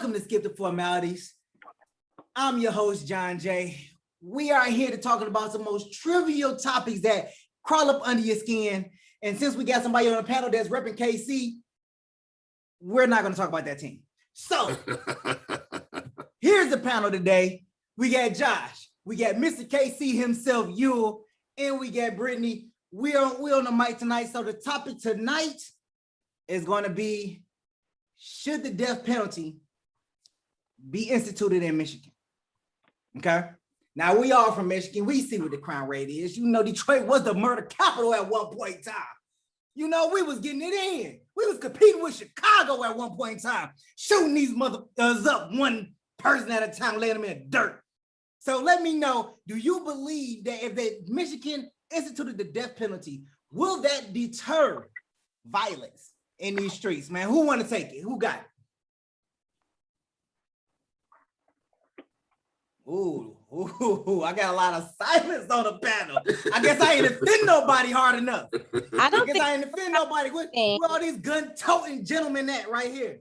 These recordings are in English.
Welcome to Skip the Formalities. I'm your host, John J. We are here to talk about some most trivial topics that crawl up under your skin. And since we got somebody on the panel that's repping KC, we're not going to talk about that team. So here's the panel today. We got Josh, we got Mr. KC himself, Yule, and we got Brittany. We're on the mic tonight. So the topic tonight is going to be, should the death penalty be instituted in Michigan? Okay. Now we all from Michigan. We see what the crime rate is. You know, Detroit was the murder capital at one point in time. You know, we was getting it in. We was competing with Chicago at one point in time, shooting these motherfuckers up one person at a time, laying them in the dirt. So let me know, do you believe that if Michigan instituted the death penalty, will that deter violence in these streets, man? Who want to take it? Who got it? Ooh, I got a lot of silence on the panel. I guess I ain't offend nobody hard enough. I ain't offend nobody with all these gun-toting gentlemen at right here.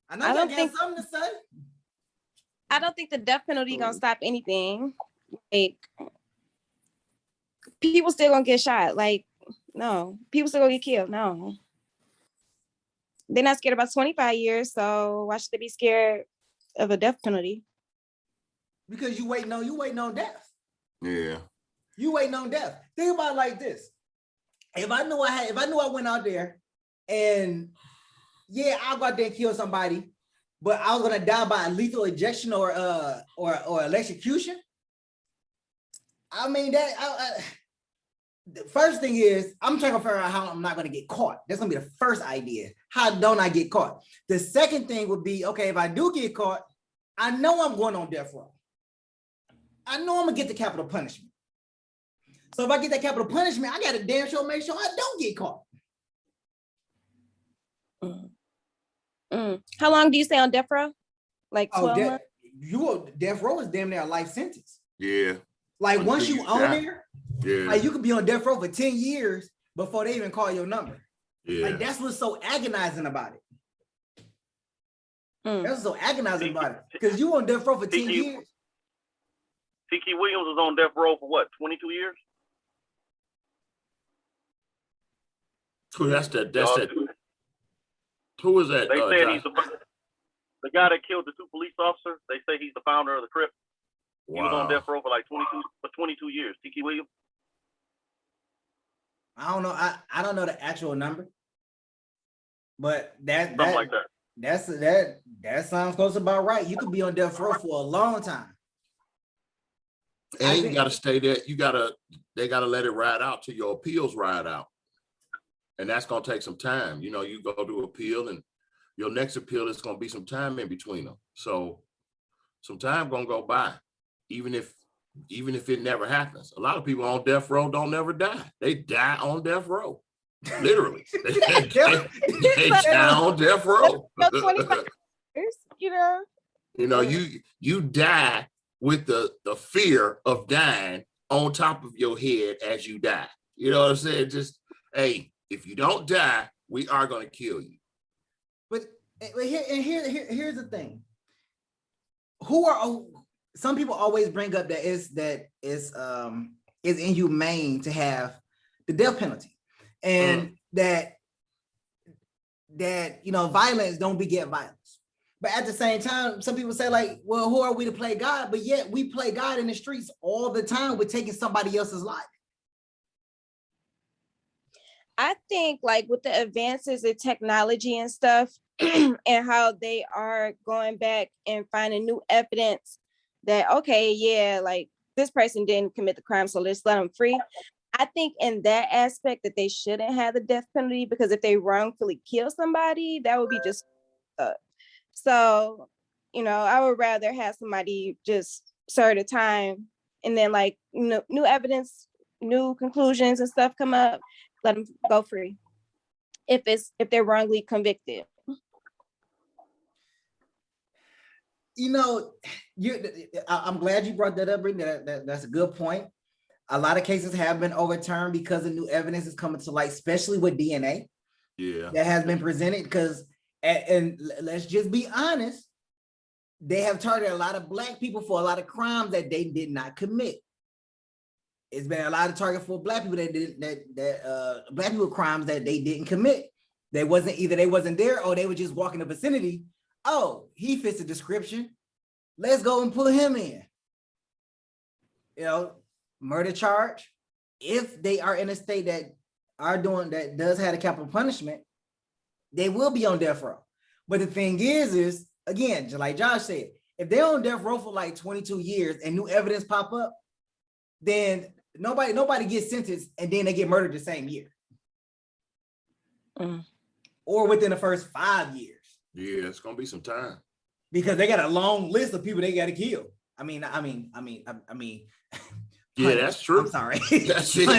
I know y'all got something to say. I don't think the death penalty gonna stop anything. Like, people still gonna get shot. Like, no, people still gonna get killed. No. They're not scared about 25 years, so why should they be scared of a death penalty? Because you waiting on death. Yeah. You waiting on death. Think about it like this. If I knew I went out there and I'll go out there and kill somebody, but I was gonna die by lethal injection or electrocution. I mean, the first thing is, I'm trying to figure out how I'm not going to get caught. That's going to be the first idea. How don't I get caught? The second thing would be, okay, if I do get caught, I know I'm going on death row. I know I'm going to get the capital punishment. So if I get that capital punishment, I got to damn sure make sure I don't get caught. How long do you stay on death row? Like 12 months? Death row is damn near a life sentence. Yeah. Like once you own there, yeah, like you could be on death row for 10 years before they even call your number. Yeah. Like that's what's so agonizing about it. That's what's so agonizing about it. Because you on death row for 10 years. T.K. Williams was on death row for what, 22 years? Who that's that? That's that. Who is that? They said he's the guy that killed the two police officers. They say he's the founder of the Crip. Wow. He was on death row for like 22 years. T.K. Williams. I don't know. I don't know the actual number, but that sounds close about right. You could be on death row for a long time. And you gotta stay there. They gotta let it ride out till your appeals ride out. And that's gonna take some time. You know, you go to appeal and your next appeal is gonna be some time in between them. So some time gonna go by. Even if it never happens. A lot of people on death row don't never die. They die on death row. Literally. they die on death row. 25 years, you know, you die with the fear of dying on top of your head as you die. You know what I'm saying? Just, hey, if you don't die, we are going to kill you. But here's the thing. Some people always bring up that it's inhumane to have the death penalty, and that violence don't beget violence. But at the same time, some people say like, well, who are we to play God? But yet we play God in the streets all the time with taking somebody else's life. I think like with the advances in technology and stuff and how they are going back and finding new evidence that, okay, yeah, like this person didn't commit the crime, so let's let them free. I think in that aspect that they shouldn't have the death penalty, because if they wrongfully kill somebody, that would be just so, I would rather have somebody just serve the time and then like new evidence, new conclusions and stuff come up, let them go free if they're wrongly convicted. I'm glad you brought that up, Brittany. That's a good point. A lot of cases have been overturned because of new evidence is coming to light, especially with DNA. Yeah, that has been presented. Because, and let's just be honest, they have targeted a lot of Black people for a lot of crimes that they did not commit. It's been a lot of target for Black people that Black people crimes that they didn't commit. They wasn't there or they were just walking the vicinity. Oh, he fits the description. Let's go and pull him in. You know, murder charge. If they are in a state that does have a capital punishment, they will be on death row. But the thing is again, just like Josh said, if they're on death row for like 22 years and new evidence pop up, then nobody gets sentenced and then they get murdered the same year. Or within the first 5 years. Yeah, it's gonna be some time. Because they got a long list of people they got to kill. I mean. Yeah, that's true. I'm sorry. That's it.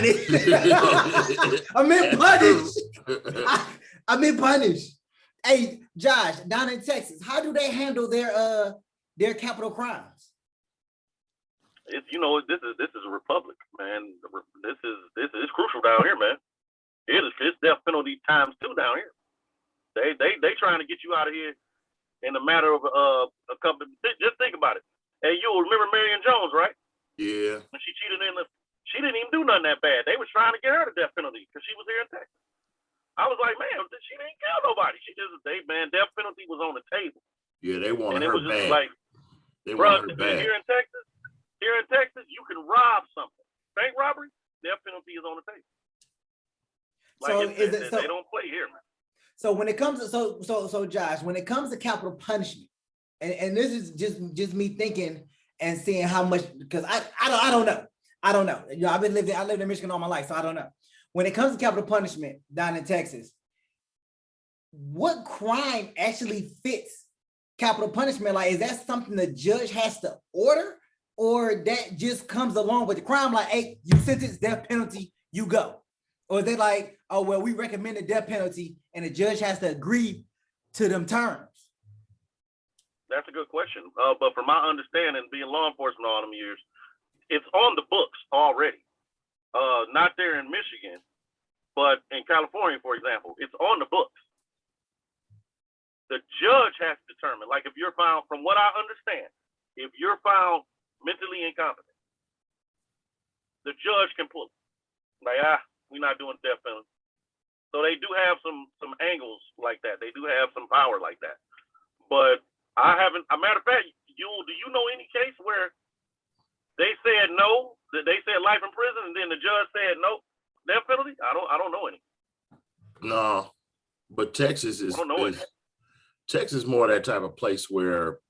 I meant punish. I meant punish. Hey, Josh, down in Texas, how do they handle their capital crimes? It's, this is a republic, man. This is crucial down here, man. It's death penalty times 2 down here. They trying to get you out of here in a matter of a couple. Just think about it. Hey, you remember Marion Jones, right? Yeah. When she cheated she didn't even do nothing that bad. They was trying to get her the death penalty because she was here in Texas. I was like, man, she didn't kill nobody. Death penalty was on the table. Yeah, they wanted and it her was just bad. Like, they bro, wanted her bad. Here in Texas, you can rob something. Bank robbery, death penalty is on the table. Like, they don't play here, man. So when it comes to so Josh, when it comes to capital punishment, and this is just me thinking and seeing how much, because I don't know. I You know, I lived in Michigan all my life, so I don't know. When it comes to capital punishment down in Texas, what crime actually fits capital punishment? Like, is that something the judge has to order, or that just comes along with the crime? Like, hey, you sentence, death penalty, you go. Or is it like, oh, well, we recommend the death penalty and the judge has to agree to them terms? That's a good question. But from my understanding, being law enforcement all them years, it's on the books already. Not there in Michigan, but in California, for example, it's on the books. The judge has to determine, like if you're found, from what I understand, if you're found mentally incompetent, the judge can pull it. Like, we're not doing death penalty. So they do have some angles like that. They do have some power like that. But I haven't, a matter of fact, do you know any case where they said no, that they said life in prison and then the judge said no, death penalty? I don't know any. No. But Texas is Texas more that type of place where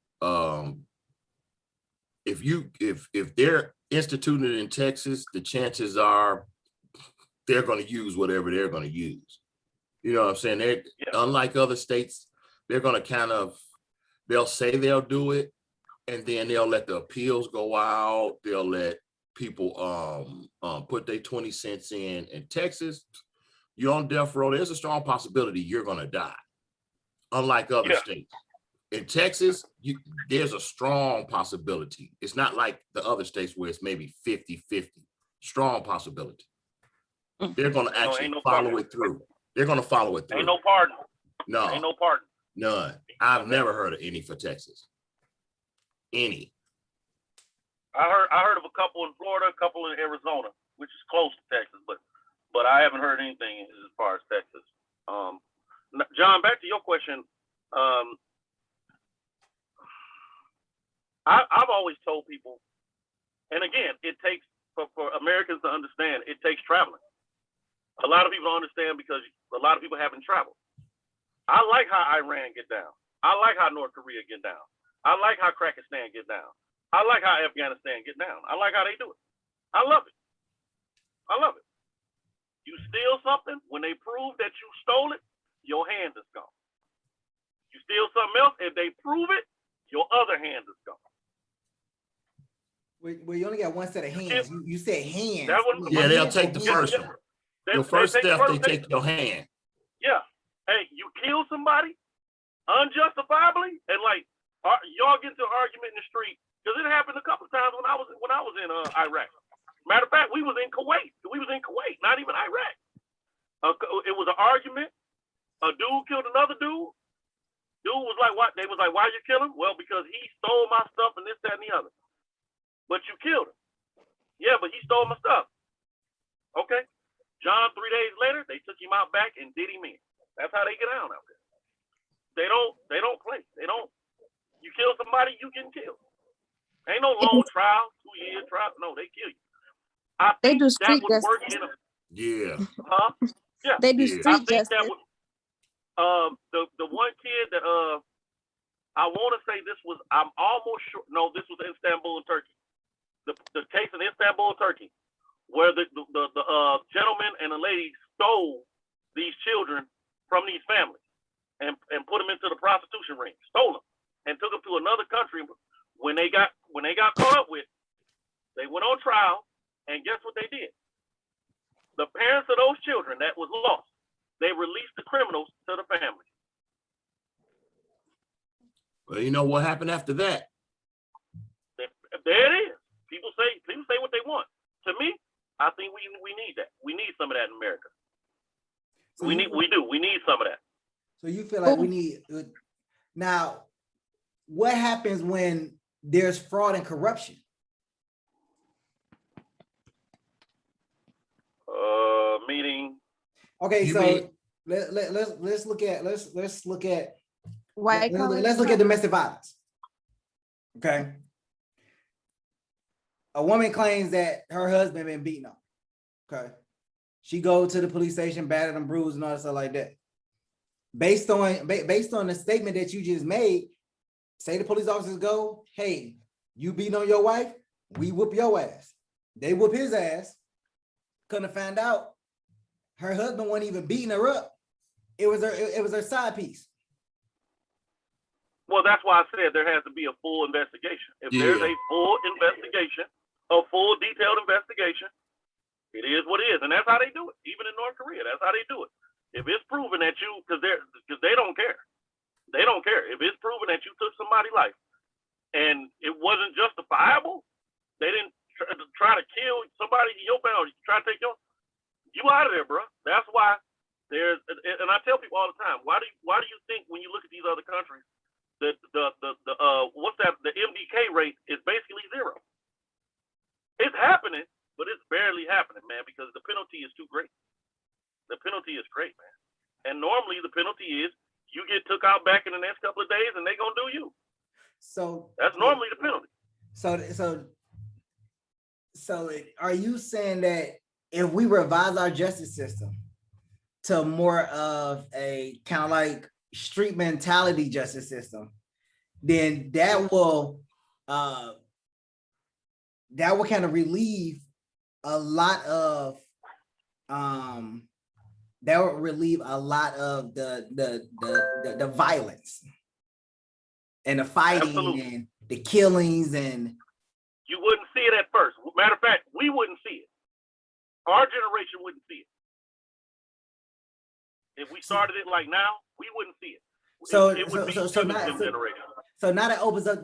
if they're instituted in Texas, the chances are they're going to use whatever they're going to use. You know what I'm saying? Unlike other states, they're going to they'll say they'll do it, and then they'll let the appeals go out. They'll let people put their 20 cents in. In Texas, you're on death row. There's a strong possibility you're going to die. Unlike other states. In Texas, there's a strong possibility. It's not like the other states where it's maybe 50-50. Strong possibility. They're going to actually follow it through. They're going to follow it through. Ain't no pardon. No. Ain't no pardon. None. I've never heard of any for Texas. Any. I heard of a couple in Florida, a couple in Arizona, which is close to Texas, but I haven't heard anything as far as Texas. John, back to your question. I've always told people, and again, it takes for Americans to understand, it takes traveling. A lot of people don't understand because a lot of people haven't traveled. I like how Iran get down. I like how North Korea get down. I like how Pakistan get down. I like how Afghanistan get down. I like how they do it. I love it. I love it. You steal something, when they prove that you stole it, your hand is gone. You steal something else, if they prove it, your other hand is gone. Well, you only got one set of hands. You said hands. Yeah, they'll take the first one. Your first step, they take your hand. Yeah. Hey, you kill somebody unjustifiably, and like y'all get into an argument in the street, because it happened a couple of times when I was in Iraq. Matter of fact, we was in Kuwait, not even Iraq. It was an argument. A dude killed another dude. Dude was like, what? They was like, why you kill him? Well, because he stole my stuff and this, that, and the other. But you killed him. Yeah, but he stole my stuff. Okay. John, 3 days later, they took him out back and did him in. That's how they get down out there. They don't play. They don't. You kill somebody, you get killed. Ain't no long trial, 2 year trial. No, they kill you. I They think do that street would work justice. in a, Yeah. huh? Yeah. They do Yeah. I street think that justice. would. The one kid that I want to say this was. I'm almost sure. No, this was in Istanbul, Turkey. The case in Istanbul, Turkey, where the gentleman and the lady stole these children from these families and put them into the prostitution ring, stole them, and took them to another country. When they got caught up with, they went on trial, and guess what they did? The parents of those children that was lost, they released the criminals to the family. Well, you know what happened after that? There it is. People say what they want. To me, I think we need that. We need some of that in America. So We need some of that. So you feel like we need now? What happens when there's fraud and corruption? Meaning. Okay, You so mean- let's look at White collar. let's look at domestic violence. Okay. A woman claims that her husband been beaten up. Okay. She goes to the police station, battered and bruised and all that stuff like that. Based on the statement that you just made, say the police officers go, hey, you beating on your wife, we whoop your ass. They whoop his ass. Couldn't find out her husband wasn't even beating her up. It was her side piece. Well, that's why I said there has to be a full investigation. If there's a full investigation, a full detailed investigation, it is what it is, and that's how they do it. Even in North Korea, that's how they do it. If it's proven that you, because they don't care, they don't care. If it's proven that you took somebody's life and it wasn't justifiable, they didn't try to kill somebody in your family, try to take you out of there, bro. That's why there's, and I tell people all the time, why do you think when you look at these other countries, the MDK rate is basically zero? It's happening, but it's barely happening, man, because the penalty is too great. The penalty is great, man. And normally the penalty is you get took out back in the next couple of days and they're gonna do you. So that's normally the penalty. So are you saying that if we revise our justice system to more of a kind of like street mentality justice system, then that will kind of relieve a lot of the violence and the fighting. Absolutely. And the killings, and you wouldn't see it at first. Matter of fact, we wouldn't see it. Our generation wouldn't see it. If we started it like now, we wouldn't see it. So now that opens up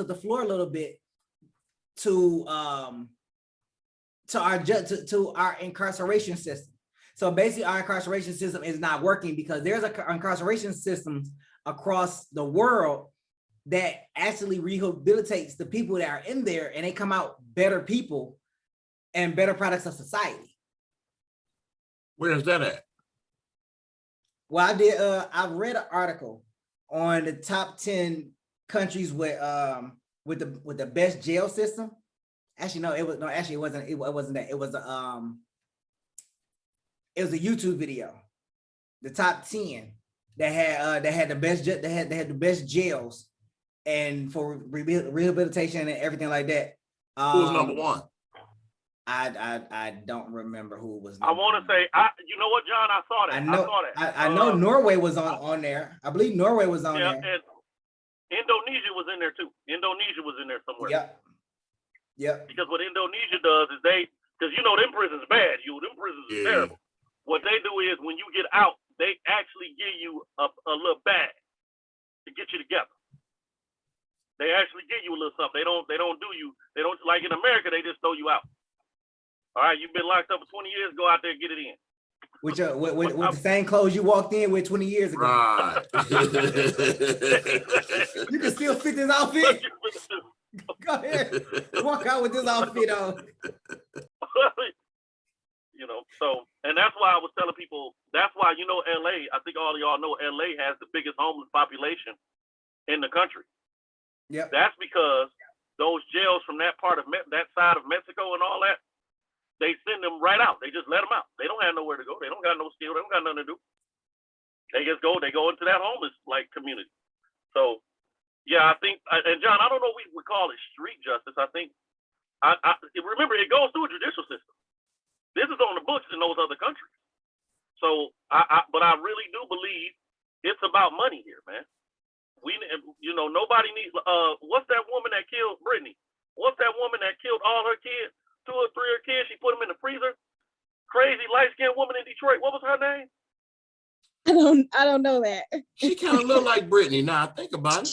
the floor a little bit to our incarceration system. So basically our incarceration system is not working because there's incarceration systems across the world that actually rehabilitates the people that are in there, and they come out better people and better products of society. Where is that at? Well, I read an article on the top 10 countries with the best jail system. Actually, no, it wasn't that. It was a YouTube video. The top 10 that had the best jails and for rehabilitation and everything like that. Who was number one? I don't remember who was. I want to say, you know what, John? I saw that. I know Norway was on there. I believe Norway was on there. And Indonesia was in there too. Indonesia was in there somewhere. Yep. Because what Indonesia does is because them prisons bad. Them prisons are terrible. What they do is when you get out, they actually give you a little bag to get you together. They actually give you a little something. They don't like in America, they just throw you out. All right, you've been locked up for 20 years, go out there and get it in. with the same clothes you walked in with 20 years ago. Right. You can still fit this outfit. Go ahead, walk out with this outfit on. You know, so, and that's why I was telling people, that's why, you know, LA, I think all of y'all know LA has the biggest homeless population in the country. Yep. That's because those jails from that part of that side of Mexico and all that, they send them right out. They just let them out. They don't have nowhere to go. They don't got no skill. They don't got nothing to do. They just go into that homeless like community. So yeah, I think, and John, I don't know if we would call it street justice. I think, remember, it goes through a judicial system. This is on the books in those other countries. So, but I really do believe it's about money here, man. You know, nobody needs, what's that woman that killed Brittany? What's that woman that killed all her kids, 2 or 3 of her kids? She put them in the freezer. Crazy light-skinned woman in Detroit. What was her name? I don't know that. She kind of look like Brittany now. I think about it.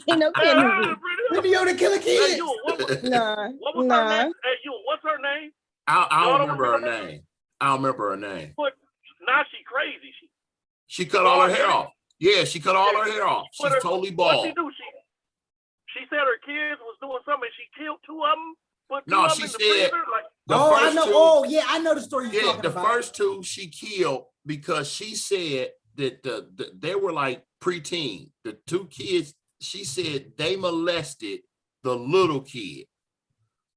No kidding. Brittany on the killer Hey, kids. you, what was her Nah. name? Hey, you, what's her name? I don't remember her name. I don't remember her name. But now she crazy. She cut all her hair off. Yeah, she cut all her hair off. She's totally bald. What she do? She said her kids was doing something. She killed 2 of them. Put 2 No, of them she in the said. freezer, like, I know. Oh, yeah, I know the story you're talking The about. first 2 she killed because she said that they were like preteen. The 2 kids, she said they molested the little kid.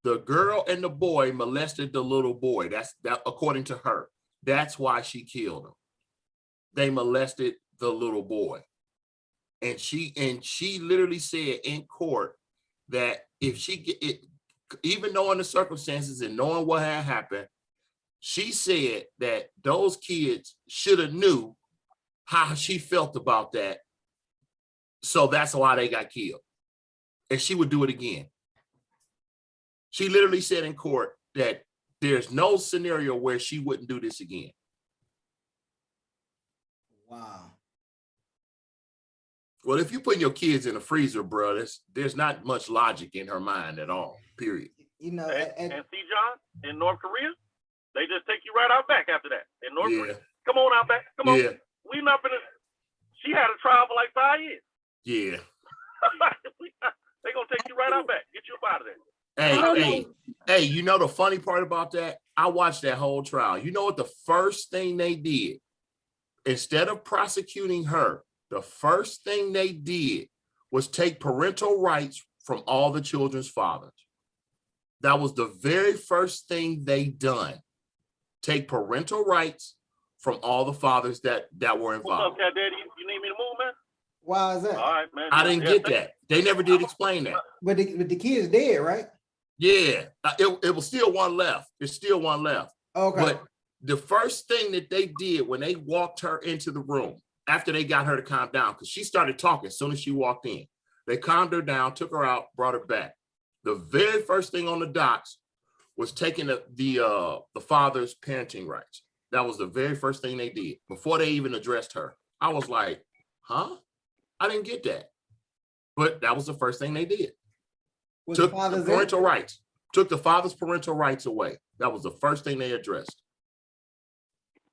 The girl and the boy molested the little boy. That according to her. That's why she killed him. They molested the little boy. And she literally said in court that if she get it, even knowing the circumstances and knowing what had happened, she said that those kids should have knew how she felt about that. So that's why they got killed. And she would do it again. She literally said in court that there's no scenario where she wouldn't do this again. Wow. Well, if you're putting your kids in a freezer, bro, there's not much logic in her mind at all, period. You know, and see, John, in North Korea, they just take you right out back after that. In North Korea, come on out back. Come on. We not gonna. She had a trial for like 5 years. Yeah. They gonna take you right out back. Get you up out of there. Hey, you know the funny part about that? I watched that whole trial. You know what the first thing they did? Instead of prosecuting her, the first thing they did was take parental rights from all the children's fathers. That was the very first thing they done. Take parental rights from all the fathers that were involved. What's up, Cat Daddy? You need me to move, man? Why is that? All right, man. I didn't get that. They never did explain that. But the kid's dead, right? Yeah, it was still one left. There's still one left. Okay. But the first thing that they did when they walked her into the room, after they got her to calm down, because she started talking as soon as she walked in, they calmed her down, took her out, brought her back. The very first thing on the docs was taking the father's parenting rights. That was the very first thing they did before they even addressed her. I was like, huh? I didn't get that. But that was the first thing they did. Took the parental rights. Took the father's parental rights away. That was the first thing they addressed.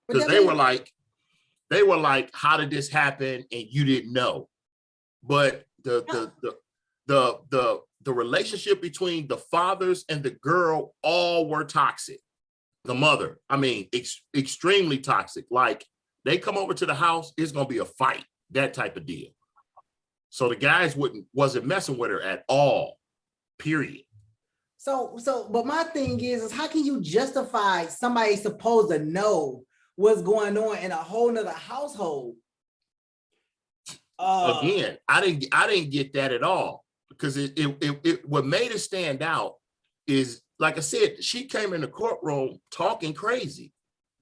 Because they were like, how did this happen? And you didn't know. But the relationship between the fathers and the girl all were toxic. The mother, I mean, extremely toxic. Like they come over to the house, it's gonna be a fight, that type of deal. So the guys wasn't messing with her at all, period. So, but my thing is how can you justify somebody supposed to know what's going on in a whole nother household? Again, I didn't get that at all, because it what made it stand out is, like I said, she came in the courtroom talking crazy.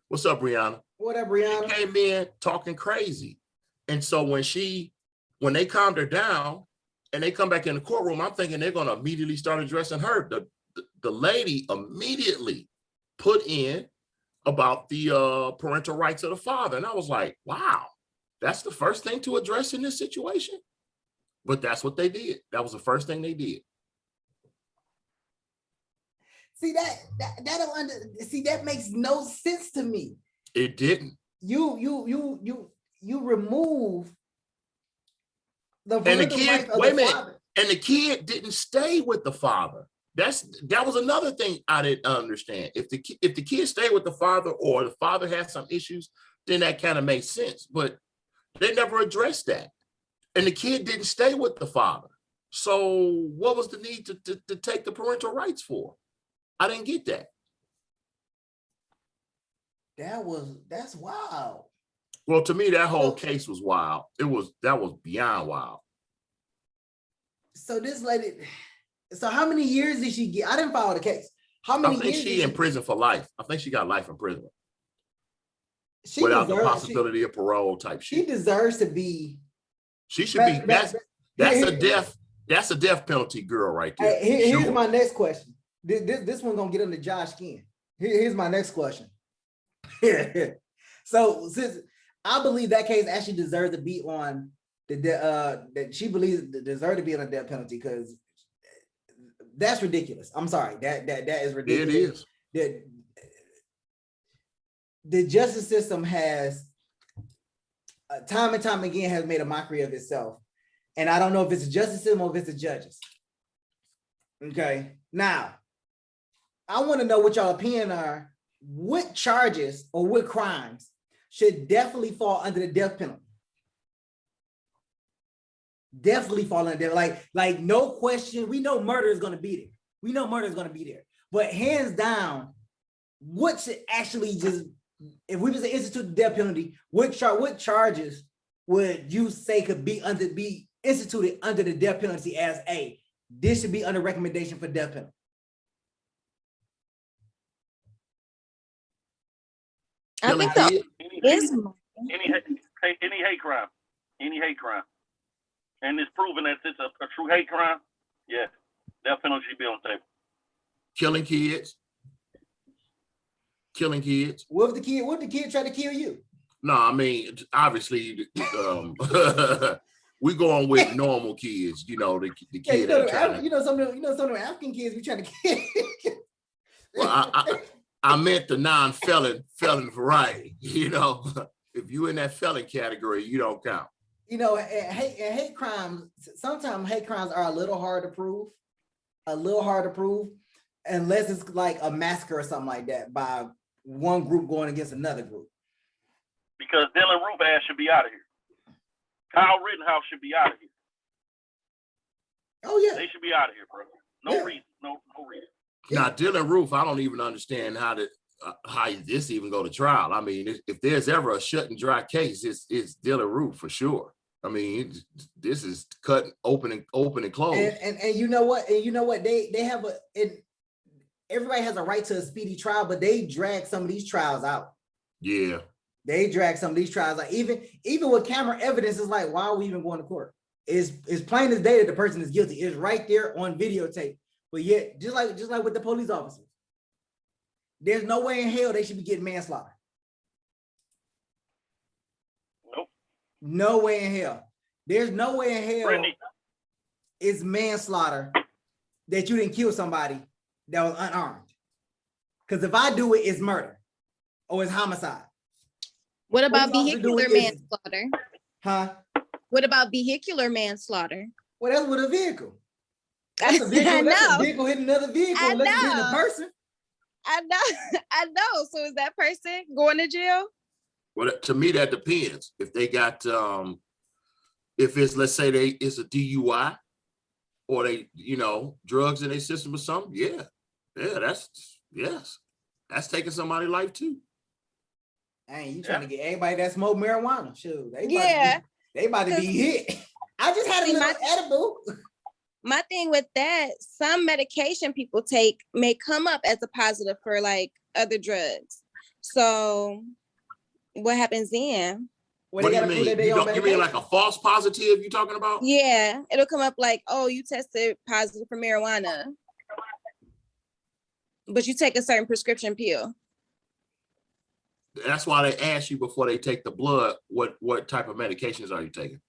What's up, Brianna? What up, Brianna? She came in talking crazy. And so when they calmed her down and they come back in the courtroom, I'm thinking they're going to immediately start addressing her. The lady immediately put in about the parental rights of the father. And I was like, wow, that's the first thing to address in this situation. But that's what they did. That was the first thing they did. See that makes no sense to me. It didn't. You remove the And the parental kid, rights of wait a the minute, father. and the kid didn't stay with the father. That was another thing I didn't understand. If the kid stayed with the father, or the father had some issues, then that kind of makes sense. But they never addressed that. And the kid didn't stay with the father. So what was the need to take the parental rights for? I didn't get that. That's wild. Well, to me, that whole case was wild. That was beyond wild. So this lady, so how many years did she get? I didn't follow the case. How many I think years? she in prison for life. I think she got life in prison She without the deserves, possibility of parole type she shit. deserves to be. She should be. That's a death penalty girl right there. Here's Sure. my next question. This one gonna get under Josh's skin. Here's my next question. So since I believe that case actually deserves to be on that she believes deserve to be on a death penalty, because that's ridiculous. I'm sorry. That is ridiculous. It is. The justice system has time and time again has made a mockery of itself. And I don't know if it's a justice system or if it's the judges. Okay. Now, I want to know what y'all opinion are. What charges or what crimes should definitely fall under the death penalty? Definitely fall under death. Like no question. We know murder is going to be there. We know murder is going to be there. But hands down, what should actually just, if we was to institute the death penalty, what charges would you say could be instituted under the death penalty as this should be under recommendation for death penalty? I think any hate crime, and it's proven that it's a true hate crime. Yeah, death penalty should be on the table. Killing kids. What if the kid tried to kill you? No, I mean, obviously, we going with normal kids. You know, the kid. Some of the African kids be trying to kill. Well, I meant the non-felon variety. You know, if you in that felon category, you don't count. You know, and hate crimes. Sometimes hate crimes are a little hard to prove. Unless it's like a massacre or something like that by one group going against another group. Because Dylan Roof ass should be out of here. Kyle Rittenhouse should be out of here. Oh yeah, they should be out of here, bro. No reason. Now, Dylan Roof, I don't even understand how this even go to trial. I mean, if there's ever a shut and dry case, it's Dylan Roof for sure. I mean, this is cut open and closed. And you know what? They have everybody has a right to a speedy trial, but they drag some of these trials out. Yeah. They drag some of these trials out. Even with camera evidence, it's like, why are we even going to court? It's plain as day that the person is guilty. It's right there on videotape. But yet, just like with the police officers, there's no way in hell they should be getting manslaughter. Nope. No way in hell. There's no way in hell Brittany. It's manslaughter that you didn't kill somebody that was unarmed. Because if I do it, it's murder or it's homicide. What about vehicular manslaughter? Huh? What about vehicular manslaughter? Well, that's with a vehicle. That's a vehicle. That's a vehicle hitting another vehicle. Unless it's hitting a person. I know. So is that person going to jail? Well, to me, that depends. If they got, if it's, let's say it's a DUI or they, drugs in their system or something. Yeah, that's taking somebody's life too. Hey, you trying to get everybody that smoke marijuana? Shoot, they about to be hit. I just had a little edible. My thing with that, some medication people take may come up as a positive for like other drugs. So what happens then? What do you mean? You mean like a false positive you talking about? Yeah, it'll come up like, oh, you tested positive for marijuana, but you take a certain prescription pill. That's why they ask you before they take the blood, what type of medications are you taking?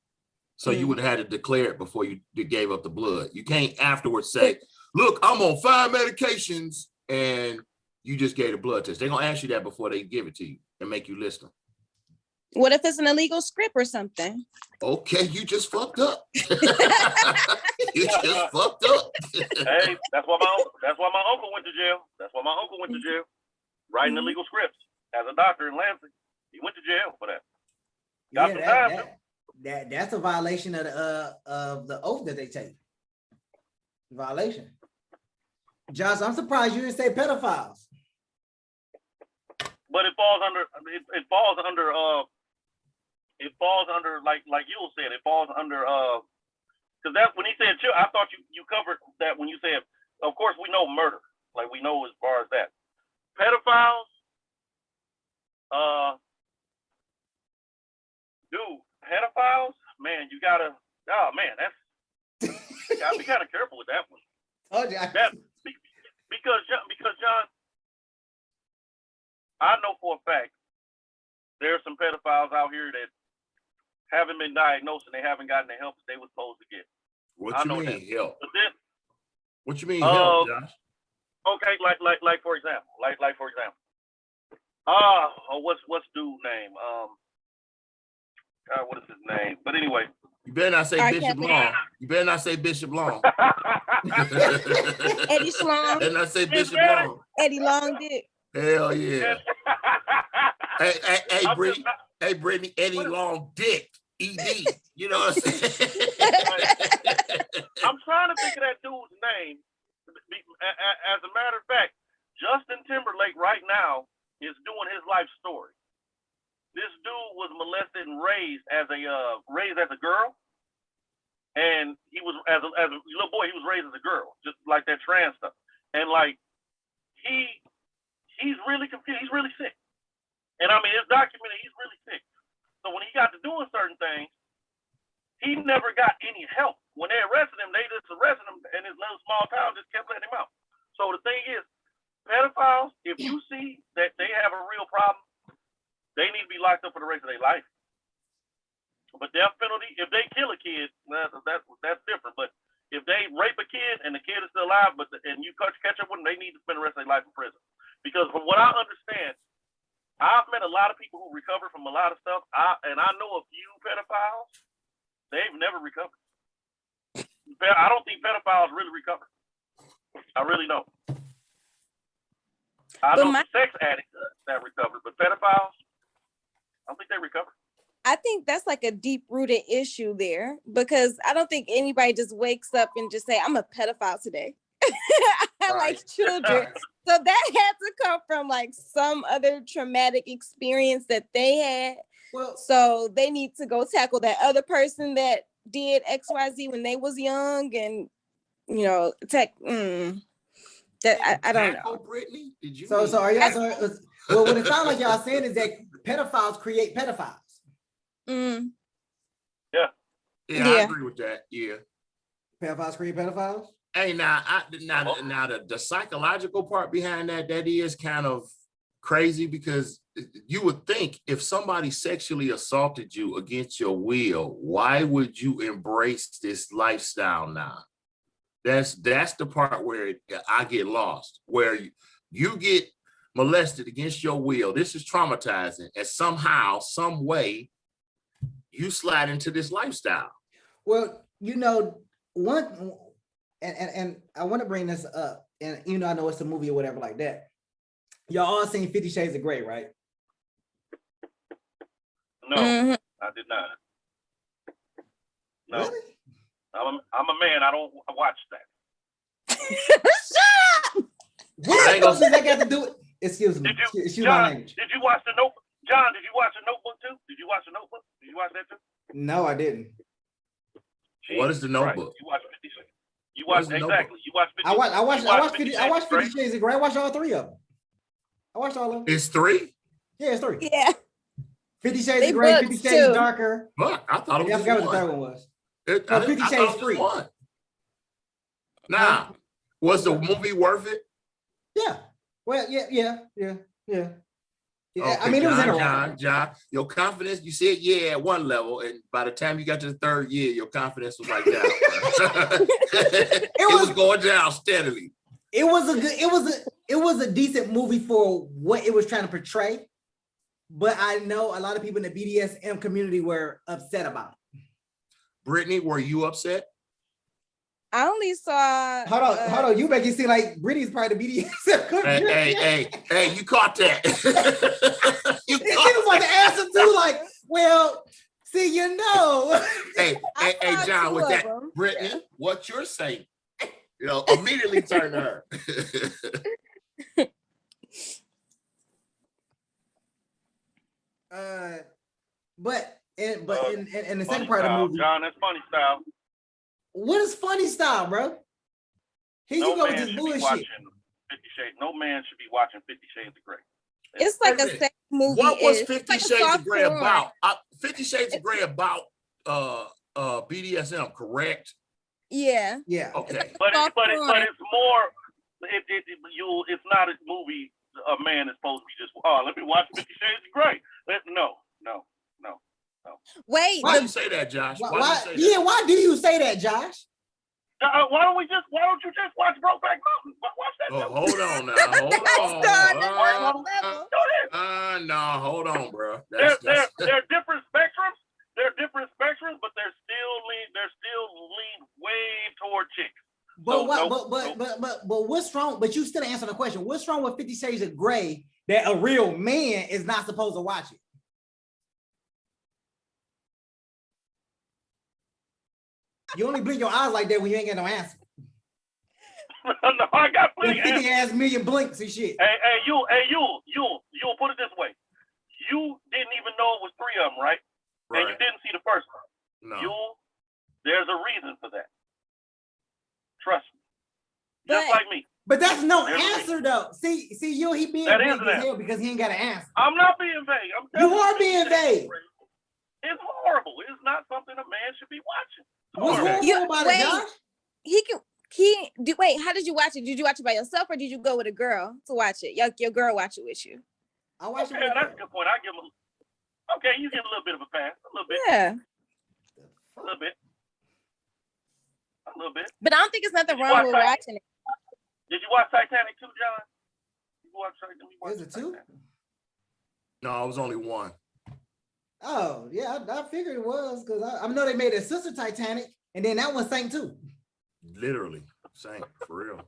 So you would have had to declare it before you gave up the blood. You can't afterwards say, look, I'm on 5 medications and you just gave a blood test. They're gonna ask you that before they give it to you and make you list them. What if it's an illegal script or something? Okay, you just fucked up. You just fucked up. Hey, that's why my uncle went to jail. That's why my uncle went to jail, writing illegal scripts as a doctor in Lansing. He went to jail for that. Got some time. That's a violation of the oath that they take. Violation. Josh, I'm surprised you didn't say pedophiles. But it falls under like you said, it falls under because that when he said chill, I thought you covered that when you said, of course we know murder, like we know as far as that. Pedophiles, pedophiles, man, you gotta, oh man, you gotta be kind of careful with that one. Oh, yeah. Because John, I know for a fact there are some pedophiles out here that haven't been diagnosed and they haven't gotten the help that they were supposed to get. What you mean help? But then, what you mean help, Josh? Okay, like for example, what's dude's name? God, what is his name? But anyway. You better not say Bishop Long. You better not say Bishop Long. Eddie Schlong. Better not say Bishop Long. Eddie Long Dick. Hell yeah. Hey, Brittany, Eddie Long Dick. ED. You know what I'm saying? I'm trying to think of that dude's name. As a matter of fact, Justin Timberlake right now is doing his life story. This dude was molested and raised as a girl, and he was as a little boy. He was raised as a girl, just like that trans stuff. And like he's really confused. He's really sick. And I mean, it's documented. He's really sick. So when he got to doing certain things, he never got any help. When they arrested him, they just arrested him in his little small town, just kept letting him out. So the thing is, pedophiles, if you see that they have a real problem, they need to be locked up for the rest of their life. But death penalty, if they kill a kid, that's different. But if they rape a kid and the kid is still alive, and you catch up with them, they need to spend the rest of their life in prison. Because from what I understand, I've met a lot of people who recover from a lot of stuff, and I know a few pedophiles. They've never recovered. I don't think pedophiles really recover. I really don't. I know sex addicts that recover, but pedophiles, I don't think they recover. I think that's like a deep-rooted issue there, because I don't think anybody just wakes up and just say, I'm a pedophile today. I like children. So that had to come from like some other traumatic experience that they had. Well, so they need to go tackle that other person that did XYZ when they was young, and that I don't know. Brittany, did you? So are y'all? Well, what it sounds like y'all saying is that pedophiles create pedophiles. Yeah, I agree with that. Yeah, pedophiles create pedophiles. Hey, now the psychological part behind that is kind of crazy, because you would think if somebody sexually assaulted you against your will, why would you embrace this lifestyle now? That's the part where I get lost, where you get molested against your will. This is traumatizing, and somehow, some way, you slide into this lifestyle. Well, one, and I want to bring this up, and I know it's a movie or whatever like that. Y'all all seen 50 Shades of Grey, right? No, I did not. No. Really? I'm a man. I don't watch that. Shut up! What does that got to do with? Excuse me. Excuse my language. Did you watch the Notebook? John, did you watch the Notebook too? Did you watch the Notebook? Did you watch that too? No, I didn't. What is the Notebook? Right. You watched 50 Shades. You watched exactly. You watched 50. I watched 50 Shades of Grey. I watched all three of them. I watched all of them. It's three? Yeah, it's three. Yeah. 50 Shades of Grey, 50 Shades of Darker. Fuck, I thought it was I forgot what the third one was. 50 Shades Free. Now, was the movie worth it? Yeah. Well, yeah. Okay, I mean, it was interesting. John, your confidence, you said at one level, and by the time you got to the third year, your confidence was like that. It was going down steadily. It was a good, it was a decent movie for what it was trying to portray. But I know a lot of people in the BDSM community were upset about it. Brittany, were you upset? I only saw. Hold on. You make it seem like Brittany's part of the BDSM community. Hey, you caught that. She was like the answer too, like, well, see, you know. Hey, saw John, two with of that, them. Brittany, Yeah. what you're saying, immediately turn to her. But in the second Funny part of the style. movie, John, that's funny style. what is funny style, bro? Here you No go with man this should be bullshit. watching 50 Shades. No man should be watching 50 Shades of Grey. It's like a Wait a minute. sex movie. What was It's 50 like a Shades of soft Grey porn. about? 50 Shades of Grey about BDSM, correct? Yeah. Yeah. Okay. But Soft porn. it's more. It's not a movie. A man is supposed to be just. Oh, let me watch 50 Shades of Grey. No. Wait, Why do the you say that, Josh? Why, Why do you say yeah, that? why do you say that, Josh? Why don't you just watch Brokeback Mountain? Watch that. Oh, too. hold on now. Hold on. That's level. Go ahead. No, hold on, bro. They're different spectrums. They're different spectrums, but they're still lean way toward chicks. But So, what? nope. But what's wrong? But you still answer the question. What's wrong with 50 Shades of Grey that a real man is not supposed to watch it? You only blink your eyes like that when you ain't got no answer. No, I got With plenty of 50 ass million blinks and shit. you'll put it this way. You didn't even know it was three of them, right? And you Right. didn't see the first one. No. There's a reason for that. Trust me. Just But- like me. But that's no There's a answer though. See, he being That is vague an as answer. hell because he ain't got an answer. I'm not being vague. I'm You telling are being vague. It's horrible. It's not something a man should be watching. It's What's horrible. horrible about wait. it, Josh? Wait, how did you watch it? Did you watch it by yourself or did you go with a girl to watch it? Your girl watch it with you. I watched it Okay, with that's a good point. I give him. Okay, you get a little bit of a pass. A little bit. Yeah. A little bit. A little bit. But I don't think it's nothing You wrong watch with Titanic? watching it. Did you watch Titanic too, John? You watch Titanic? Is it two? No, it was only one. Oh, yeah, I figured it was because I know they made a sister Titanic and then that one sank too. Literally. Same, for real.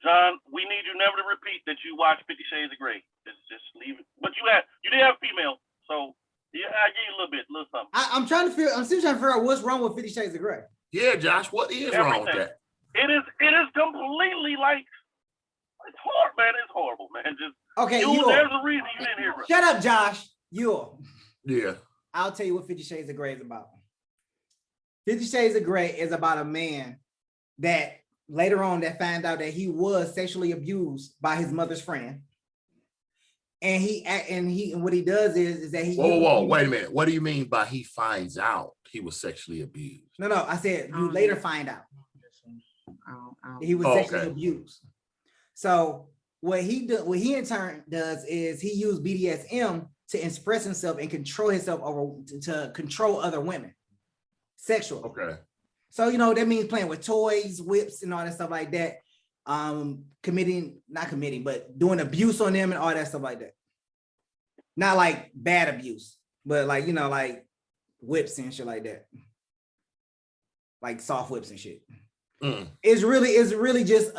John, we need you never to repeat that you watched 50 Shades of Grey. Just leave it. But you did have a female, so yeah, I give you a little something. I'm still trying to figure out what's wrong with 50 Shades of Grey. Yeah, Josh, what is wrong with that? It is completely like it's horrible, man. It's horrible, man. Just Okay, there's a reason you didn't hear it. shut up, Josh. Yeah. I'll tell you what 50 Shades of Grey is about. 50 Shades of Grey is about a man that later on that found out that he was sexually abused by his mother's friend. And what he does is that he Whoa, wait a minute. What do you mean by he finds out he was sexually abused? No, I said you later find out he was sexually abused. So what he in turn does is he used BDSM to express himself and control himself to control other women sexually. Okay. So that means playing with toys, whips, and all that stuff like that. But doing abuse on them and all that stuff like that. Not like bad abuse, but like like whips and shit like that. Like soft whips and shit. It's really just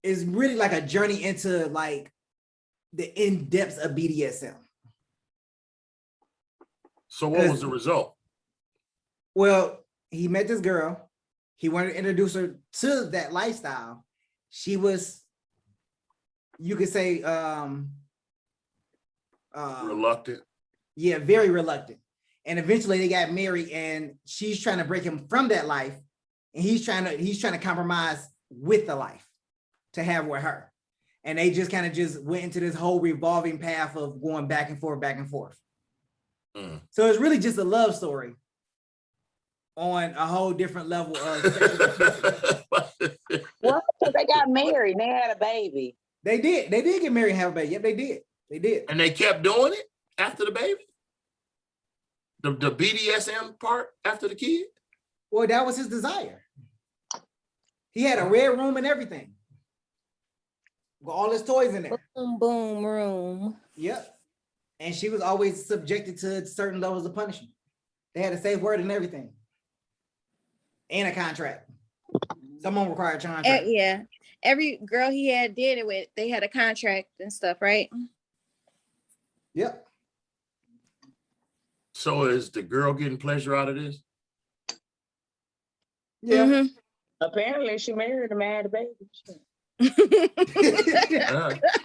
it's really like a journey into like the in-depths of BDSM. So what was the result? Well, he met this girl. He wanted to introduce her to that lifestyle. She was, you could say, Reluctant. Yeah, very reluctant. And eventually they got married and she's trying to break him from that life. And he's trying to compromise with the life to have with her. And they just kind of just went into this whole revolving path of going back and forth, back and forth. So it's really just a love story on a whole different level of Well, they got married and they had a baby. They did get married and have a baby. Yep, they did. And they kept doing it after the baby? The BDSM part after the kid? Well, that was his desire. He had a red room and everything. With all his toys in there. Boom, boom room. Yep. And she was always subjected to certain levels of punishment. They had a safe word and everything. And a contract. Someone required a contract. Yeah. Every girl he had did it with, they had a contract and stuff, right? Yep. So is the girl getting pleasure out of this? Yeah. Mhm. Apparently, she married a man, had a baby.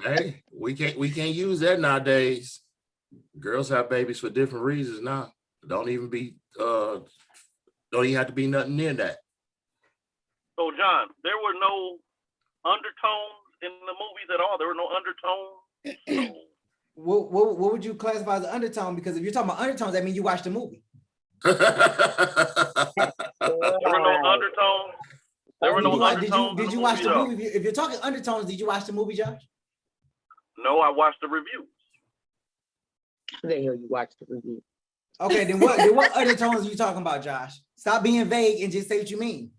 Hey, we can't use that nowadays. Girls have babies for different reasons now. Don't even have to be nothing near that. So, John, there were no undertones in the movies at all. There were no undertones. So, What would you classify as an undertone? Because if you're talking about undertones, that means you watched the movie. there were no undertones. There were no undertones. Did you watch the movie? If you're talking undertones, did you watch the movie, Josh? No, I watched the reviews. The hell you watched the review? Okay, then what undertones are you talking about, Josh? Stop being vague and just say what you mean.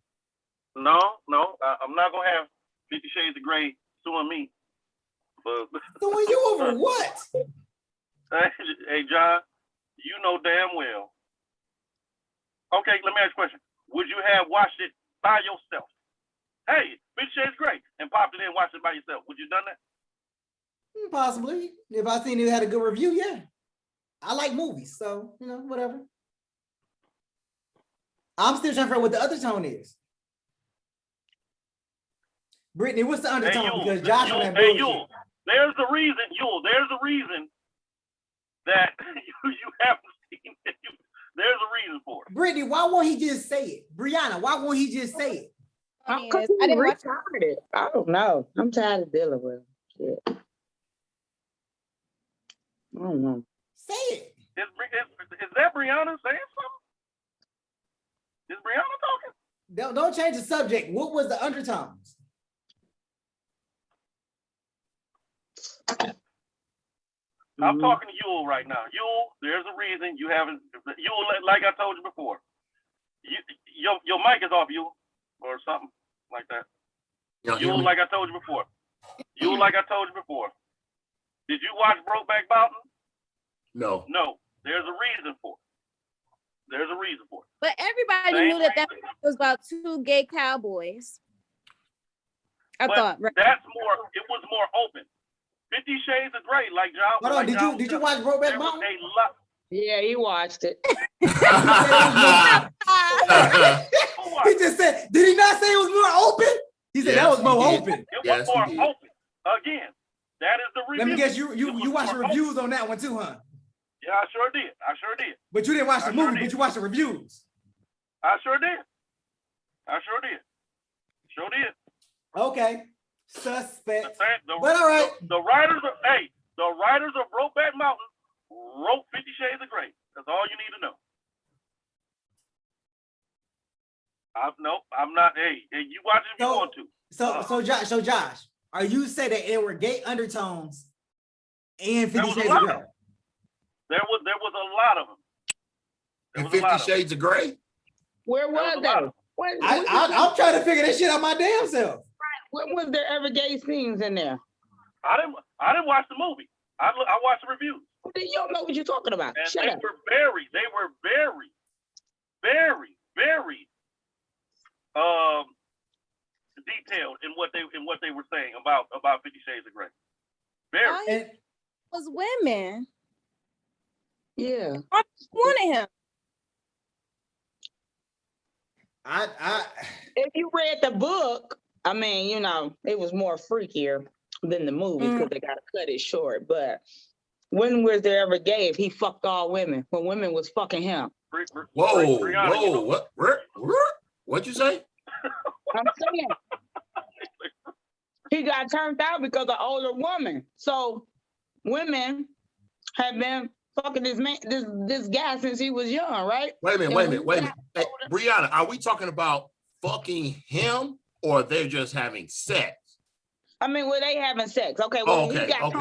No, I'm not gonna have 50 Shades of Grey suing me. But Suing you over what? hey, John, you know damn well. Okay, let me ask you a question. Would you have watched it by yourself? Hey, 50 Shades of Grey, and popped it in and watched it by yourself. Would you done that? Possibly. If I seen it had a good review, yeah. I like movies, so whatever. I'm still trying to figure out what the undertone is. Brittany, what's the undertone? Because Josh on that bullshit. There's a reason that you haven't seen it. There's a reason for it. Brittany, why won't he just say it? Brianna, why won't he just say it? I didn't watch it. I don't know. I'm tired of dealing with shit. I don't know. Say it. Is that Brianna saying something? Is Brianna talking? Don't change the subject. What was the undertones? I'm talking to Yule right now. Yule, there's a reason you haven't. Yule, like I told you before, your mic is off, Yule, or something like that. Yule, like I told you before. Yule, like I told you before. Did you watch Brokeback Mountain? No. No. There's a reason for it. There's a reason for it. But everybody knew that was about two gay cowboys. I thought, right? It was more open. 50 Shades of Grey, like John. Hold on, did you watch Brokeback Mountain? Yeah, he watched it. He just said, did he not say it was more open? He said that was more open. It was more open. Again, that is the review. Let me guess, you watched the reviews on that one too, huh? Yeah, I sure did. But you didn't watch the movie, but you watched the reviews. I sure did. Sure did. Okay. Suspect. But all right. The writers of Brokeback Mountain wrote 50 Shades of Grey. That's all you need to know. I'm not. Hey, you watch it if you want to. So Josh, are you saying that there were gay undertones in 50 Shades of Grey? There was a lot of them. In 50 Shades of Grey? Where was that? I'm trying to figure this shit out my damn self. Was there ever gay scenes in there? I didn't watch the movie. I watched the reviews. Then you don't know what you're talking about. And Shut up. They were very detailed in what they were saying about 50 Shades of Grey. Very. It was women. Yeah. I wanted him. If you read the book, I mean, it was more freakier than the movies because they gotta cut it short. But when was there ever gay if he fucked all women when women was fucking him? Whoa! What'd you say? I'm saying he got turned out because of older woman. So women have been fucking this guy since he was young, right? Wait a minute. Hey, Brianna, are we talking about fucking him or they're just having sex? I mean, they having sex. Okay, well, he got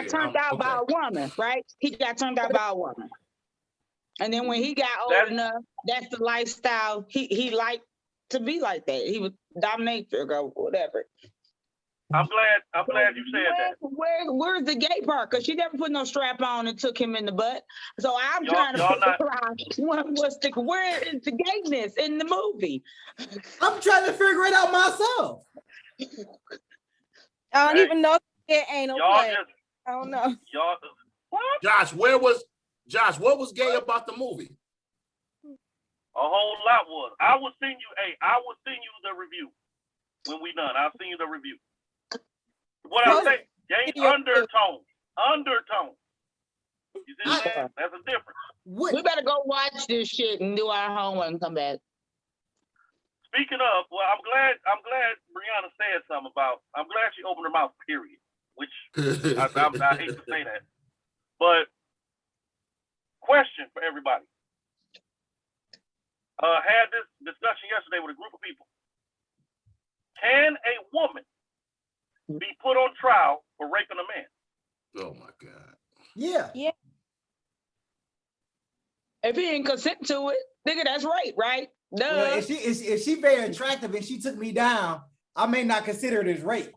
turned out by a woman, right? He got turned out by a woman. And then when he got old enough, that's the lifestyle he liked to be like that. He was dominatrix or whatever. I'm glad you said that. Where's the gay part? Because she never put no strap on and took him in the butt. So I'm Y'all- trying to y'all figure out where is the gayness in the movie? I'm trying to figure it out myself. I don't Hey, even know it ain't no Y'all play. just I don't know. y'all Josh, what was gay about the movie? a whole lot was. I will send you the review when we done. I'll send you the review. What I say, gay Video. undertone. You see what I'm saying? That's a difference. What? We better go watch this shit and do our homework and come back. Speaking of, well, I'm glad Brianna said something about. I'm glad she opened her mouth. Period. Which I hate to say that, but question for everybody. Had this discussion yesterday with a group of people. Can a woman be put on trial for raping a man? Oh my God. Yeah. If he ain't consent to it, nigga, that's rape, right? Duh. Well, if she very attractive and she took me down, I may not consider it as rape.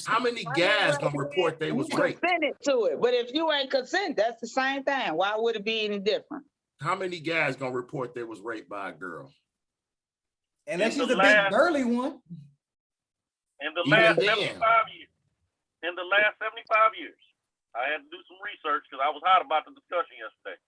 How many guys gonna report they was You raped? consented to it, but if you ain't consent, that's the same thing. Why would it be any different? How many guys gonna report they was raped by a girl? Unless In she's the a big last- burly one. In the Even last then. 75 years, I had to do some research because I was hot about the discussion yesterday.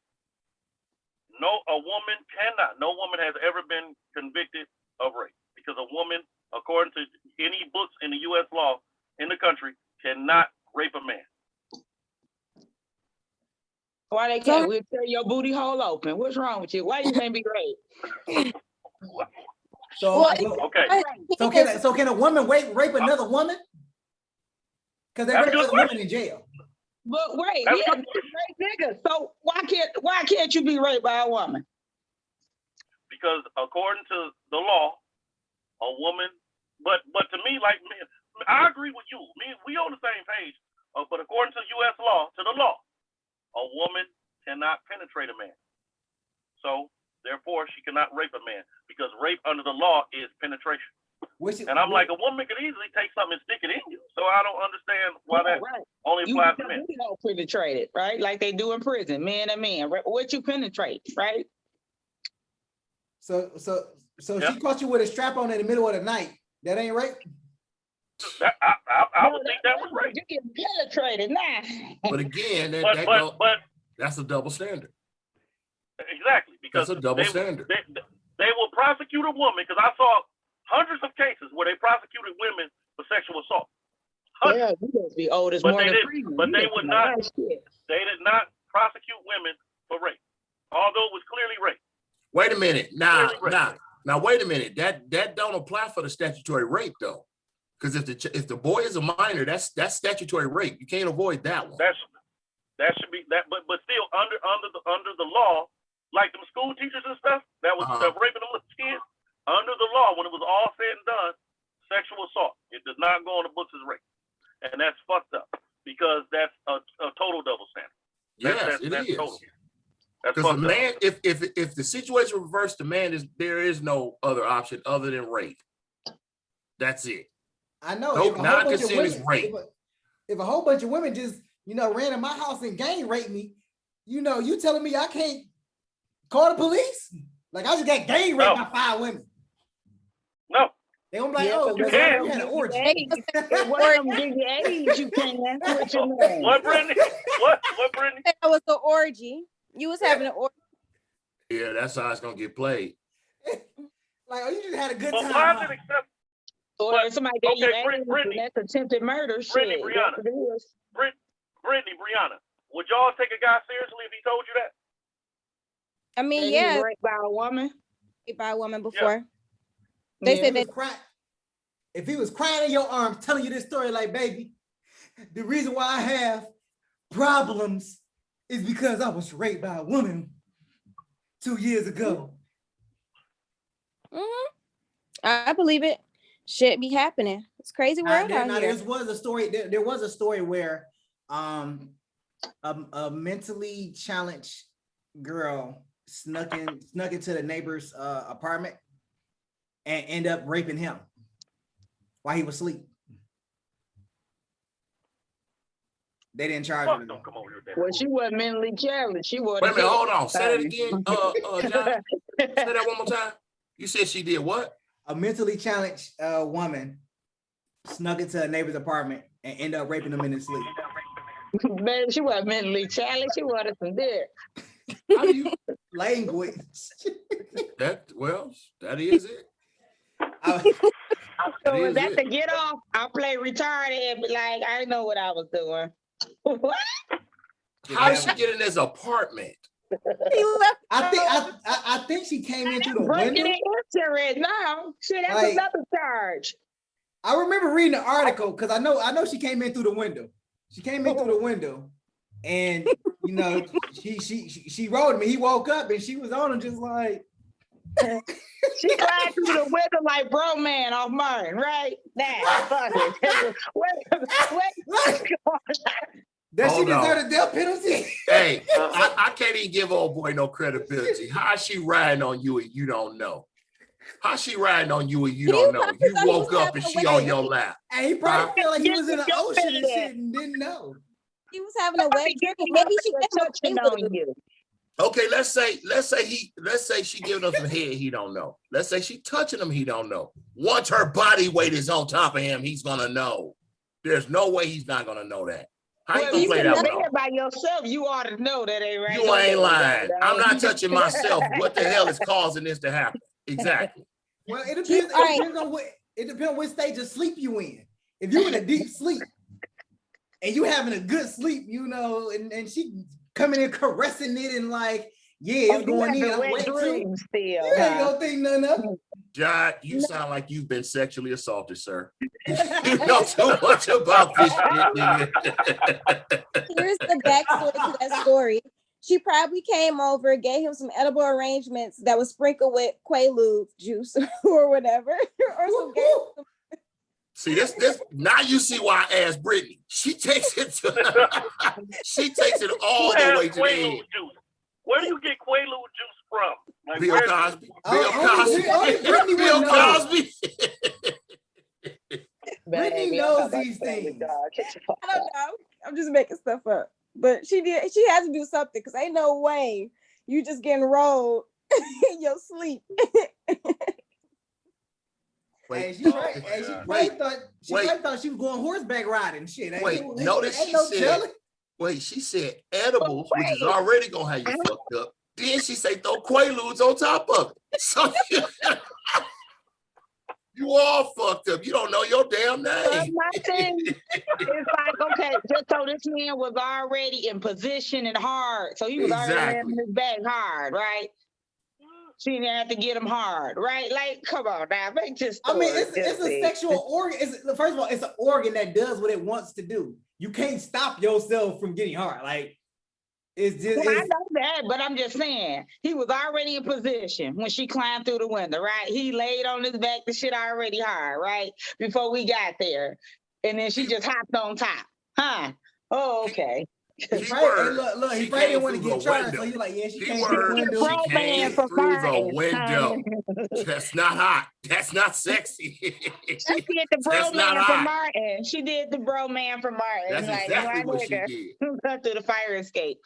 No woman has ever been convicted of rape because a woman, according to any books in the U.S. law in the country, cannot rape a man. Why they can't? We'll tear your booty hole open. What's wrong with you? Why you can't be raped? So, Well, Okay. so can a woman rape another woman? Because they That's rape a good other women in jail. But wait, That's yeah, good. rape niggas. So why can't you be raped by a woman? Because according to the law, a woman, but to me, like me, I agree with you. We on the same page. But according to U.S. law, to the law, a woman cannot penetrate a man. So therefore, she cannot rape a man because rape under the law is penetration. And I'm like, a woman could easily take something and stick it in you. So I don't understand why that only You applies get to your men. booty hole penetrated, right? Like they do in prison, man to man. What you penetrate, right? So Yeah. she caught you with a strap on in the middle of the night. That ain't rape? I would think that was rape. You get penetrated now. But again, But that's a double standard. exactly, because That's a double standard. They will prosecute a woman, because I saw hundreds of cases where they prosecuted women for sexual assault. Yeah, you must be old as But Morgan they did- Freeman. but You they must would be not- like, shit. They did not prosecute women for rape, although it was clearly rape. Wait a minute. Now, Clearly wait a minute. That don't apply for the statutory rape though. Because if the boy is a minor, that's statutory rape. You can't avoid that one. That should be that, but still under the law, like them school teachers and stuff that was raping them little kids. Under the law, when it was all said and done, sexual assault, it does not go on the books as rape, and that's fucked up because that's a total double standard. Yes, it is. Because the man, if the situation reversed, the man there is no other option other than rape. That's it. I know. Nope, If a whole bunch of non-consent is women- rape. If a whole bunch of women just, ran in my house and gang raped me, you telling me I can't call the police? Like I just got gang raped by 5 women. No. They gonna be like, Yeah, oh, but we can. had an orgy. If one of them give you AIDS, you can't. What you mean? What, Brittany? What, Brittany? That was the orgy. You was having an orgy. Yeah, that's how it's gonna get played. Like, oh, you just had a good But time. why is huh? it acceptable? Or But- if somebody gave you okay, AIDS, Brittany. and that's attempted murder. Brittany, Shit, Brianna. that's what it is. Brittany, Brianna, would y'all take a guy seriously if he told you that? I mean, And he was yeah, raped by a woman. by a woman before. They Yeah. said that If he was crying in your arms, telling you this story, like, baby, the reason why I have problems is because I was raped by a woman 2 years ago. I believe it. Shit be happening. It's crazy world out here. There was a story where A mentally challenged girl snuck into the neighbor's apartment and end up raping him while he was asleep. They didn't charge her. Fuck, don't come over here with that Well, she wasn't mentally challenged. She was. Wait a minute, hold on. Say that again, John. Say that one more time. You said she did what? A mentally challenged woman snuck into a neighbor's apartment and ended up raping him in his sleep. Man, she wasn't mentally challenged. She wanted some dick. How do you Language. that is it. So It was is that it. to get off? I played retarded and be like, I didn't know what I was doing. What? How did she get in this apartment? He left. I think she came in through the Breaking window. and entering now. Shit, that's Like- another charge. I remember reading the article because I know she came in through the window. She came in through the window, and you know she rolled me. He woke up and she was on him just like. She climbed through the window like bro man off Martin, right? Nah, fuck it. Wait. That she Hold on. deserved a death penalty. Hey, I can't even give old boy no credibility. How is she riding on you and you don't know? How she riding on you and you don't know? You woke up and she on your lap. And he probably felt like he was in the Your ocean and bed. shit and didn't know. He was having a wet dream. Maybe she gave him a touching on you. Okay, let's say she giving him some head he don't know. Let's say she touching him, he don't know. Once her body weight is on top of him, he's gonna know. There's no way he's not gonna know that. How Well, you you gonna play can that one be off? by yourself. You ought to know that ain't right. You ain't lying. I'm not touching myself. What the hell is causing this to happen? Exactly. Well, it depends. Right. It depends on what stage of sleep you in. If you in a deep sleep and you having a good sleep, you know, and she coming in caressing it and like, yeah, it's going in. I'm wet too. Still, You ain't gonna think nothing of it. John, you sound like you've been sexually assaulted, sir. You know too much about this shit, nigga. Here's the backstory to that story. She probably came over, gave him some edible arrangements that was sprinkled with Quaalude juice or whatever, or some See, this now you see why I asked Brittany. She takes it all the way to the Quaalude end. juice? Where do you get Quaalude juice from? Like, Bill where- Cosby. Only Brittany Bill would know. Cosby. Brittany knows these things. I don't know. I'm just making stuff up. But she has to do something because ain't no way you just getting rolled in your sleep. Hey, she Wait, probably thought she was going horseback riding and shit. Wait, notice she said, telling. wait, she said edibles, which is already gonna have you fucked up. Then she say throw Quaaludes on top of it. So you all fucked up. You don't know your damn But name. my thing is like, okay, just so this man was already in position and hard. So he was already Exactly. having his back hard, right? She didn't have to get him hard, right? Like, come on now, make this I mean, story it's a just sexual organ. First of all, it's an organ that does what it wants to do. You can't stop yourself from getting hard. Like, it's just. Well, I know that, but I'm just saying he was already in position when she climbed through the window, right? He laid on his back, the shit already hard, right? Before we got there. And then she just hopped on top. Huh? Oh, okay. He Keyword, probably, look, he she probably came didn't want to through get the charged. window. So he's like, yeah, she came Keyword, through the window. Bro, she man, came for through the Martin. window. That's not hot. That's not sexy. She did the bro That's not man for hot. Martin. She did the bro man for Martin. That's Like, exactly my what she nigga. did. Cut through the fire escape.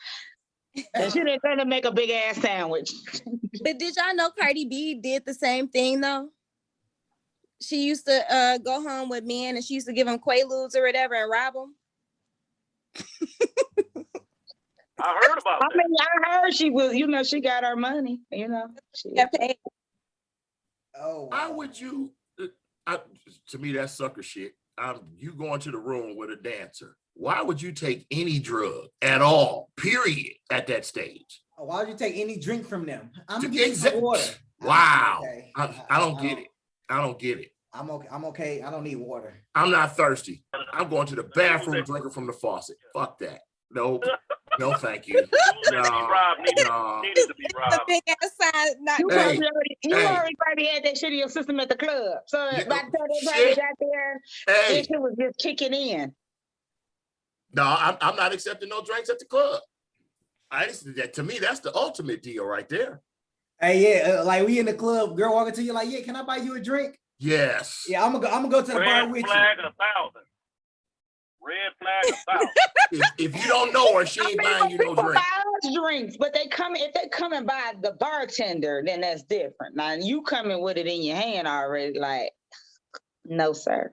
And she didn't try to make a big ass sandwich. But did y'all know Cardi B did the same thing though? She used to go home with men and she used to give them Quaaludes or whatever and rob them. I heard about I that. mean, I heard she was, she got her money, She, Got paid. Oh, Why wow. would you? To me, that's sucker shit. You going to the room with a dancer. Why would you take any drug at all? Period. At that stage. Oh, why would you take any drink from them? I'm gonna To get you some water. Wow. Okay. I don't get it. I don't get it. I'm okay. I'm okay. I don't need water. I'm not thirsty. I'm going to the bathroom drinking from the faucet. Fuck that. Nope. No, thank you. Needed to be robbed. Needed to be The robbed. big ass sign, not You, Hey, already had that shit in your system at the club. So Yeah, by the time they shit. got there, Hey, this shit was just kicking in. No, I'm not accepting no drinks at the club. To me, that's the ultimate deal right there. Hey, yeah, like we in the club, girl walking to you like, yeah, can I buy you a drink? Yes. Yeah, I'm gonna go to the bar with Red flag you. 1,000. Red flag 1,000. If you don't know her, she ain't buying you no People drink. buy us drinks, but if they come and buy the bartender, then that's different. Now you coming with it in your hand already, like, no, sir.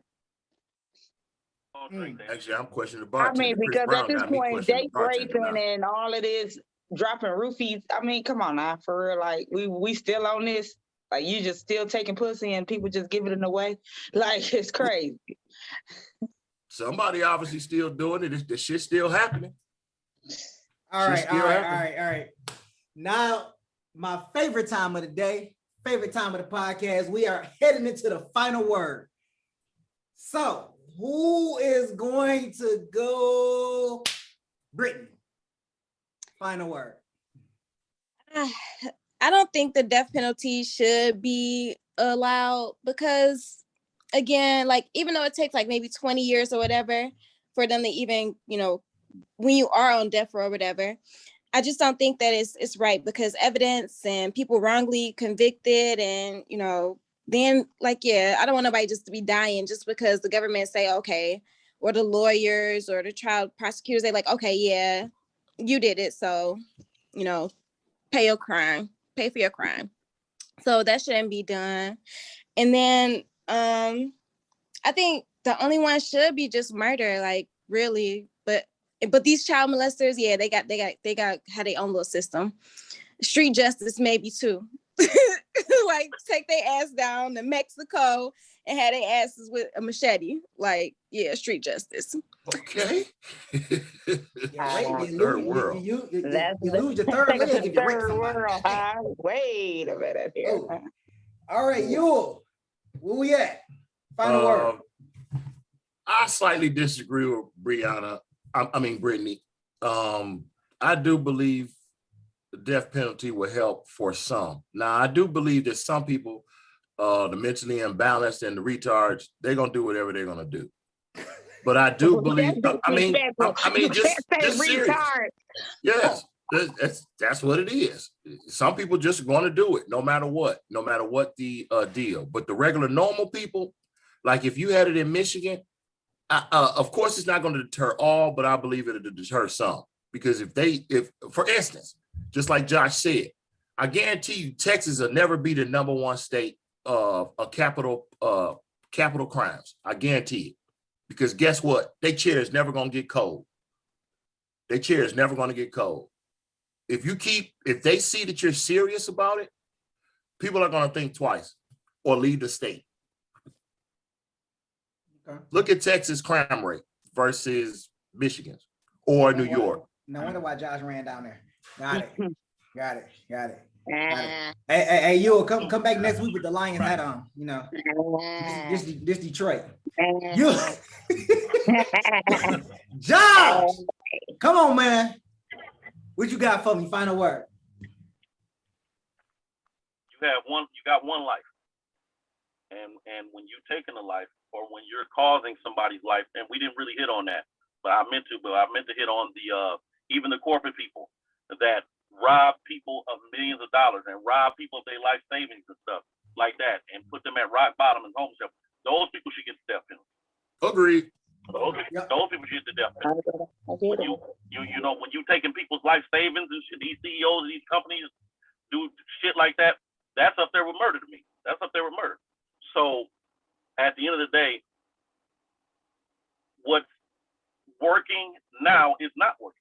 Don't drink that. Actually, I'm questioning the I bartender. mean, Chris because Brown at this got me point, questioning the date bartender raping now. and all of this dropping roofies. I mean, come on now, for real. Like, we still on this. Like, you just still taking pussy and people just giving it away. Like, it's crazy. Somebody obviously still doing it. This shit's still happening. All right, Shit's still happening. all right. Now, my favorite time of the day, favorite time of the podcast, we are heading into the final word. So, who is going to go? Brittany. Final word. I don't think the death penalty should be allowed because, again, like even though it takes like maybe 20 years or whatever for them to even, when you are on death row or whatever, I just don't think that it's right because evidence and people wrongly convicted and, then like, yeah, I don't want nobody just to be dying just because the government say, okay, or the lawyers or the trial prosecutors, they like, okay, yeah, you did it. So, pay for your crime. So that shouldn't be done. And then I think the only one should be just murder, like really. But these child molesters, yeah, they got had their own little system. Street justice maybe too. Like take their ass down to Mexico and have their asses with a machete. Like, yeah, street justice. Okay. Third world. You lose your third leg if you rape somebody. Wait a minute here. Oh. All right, you. Where we at? Final word. I slightly disagree with Brittany. I do believe the death penalty will help for some. Now, I do believe that some people, the mentally imbalanced and the retards, they're gonna do whatever they're gonna do. But I do believe. Just serious. Yes, that's what it is. Some people just going to do it, no matter what the deal. But the regular normal people, like if you had it in Michigan, of course it's not going to deter all, but I believe it'll deter some. Because if for instance, just like Josh said, I guarantee you Texas will never be the number one state of capital crimes. I guarantee it. Because guess what? Their chair is never going to get cold. If they see that you're serious about it, people are going to think twice or leave the state. Okay. Look at Texas crime rate versus Michigan's or New York. No wonder why Josh ran down there. Got it. Hey, you come back next week with the Lions hat on. This Detroit. You, Josh, come on, man. What you got for me? Final word. You got one life, and when you're taking a life, or when you're causing somebody's life, and we didn't really hit on that, but I meant to hit on the even the corporate people that rob people of millions of dollars and rob people of their life savings and stuff like that, and put them at rock bottom and home shelter. Those people should get the death penalty. Agreed. Those people should get the death penalty. When when you taking people's life savings and shit, these CEOs of these companies do shit like that, that's up there with murder to me. That's up there with murder. So at the end of the day, what's working now is not working.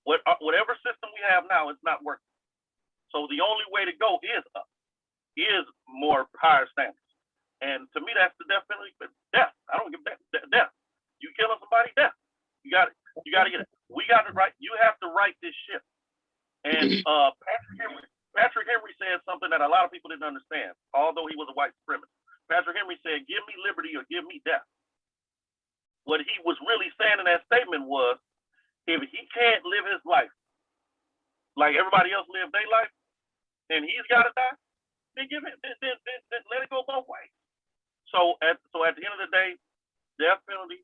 Whatever system we have now is not working. So the only way to go is up, is more higher standards. And to me, that's the death penalty. Death. I don't give death. You killing somebody, death. You got it. You got to get it. We got it right. You have to right this ship. And Patrick Henry said something that a lot of people didn't understand, although he was a white supremacist. Patrick Henry said, "Give me liberty or give me death." What he was really saying in that statement was, if he can't live his life like everybody else lived their life, and he's got to die, then let it go both ways. So at the end of the day, death penalty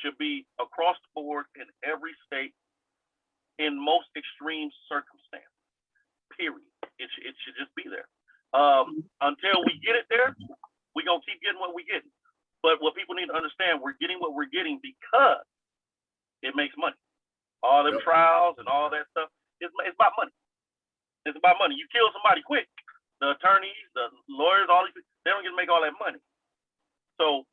should be across the board in every state in most extreme circumstances. Period. It should just be there. Until we get it there, we're gonna keep getting what we're getting. But what people need to understand, we're getting what we're getting because it makes money. All them trials and all that stuff, it's about money. It's about money. You kill somebody quick, the attorneys, the lawyers, all these, they don't get to make all that money. So,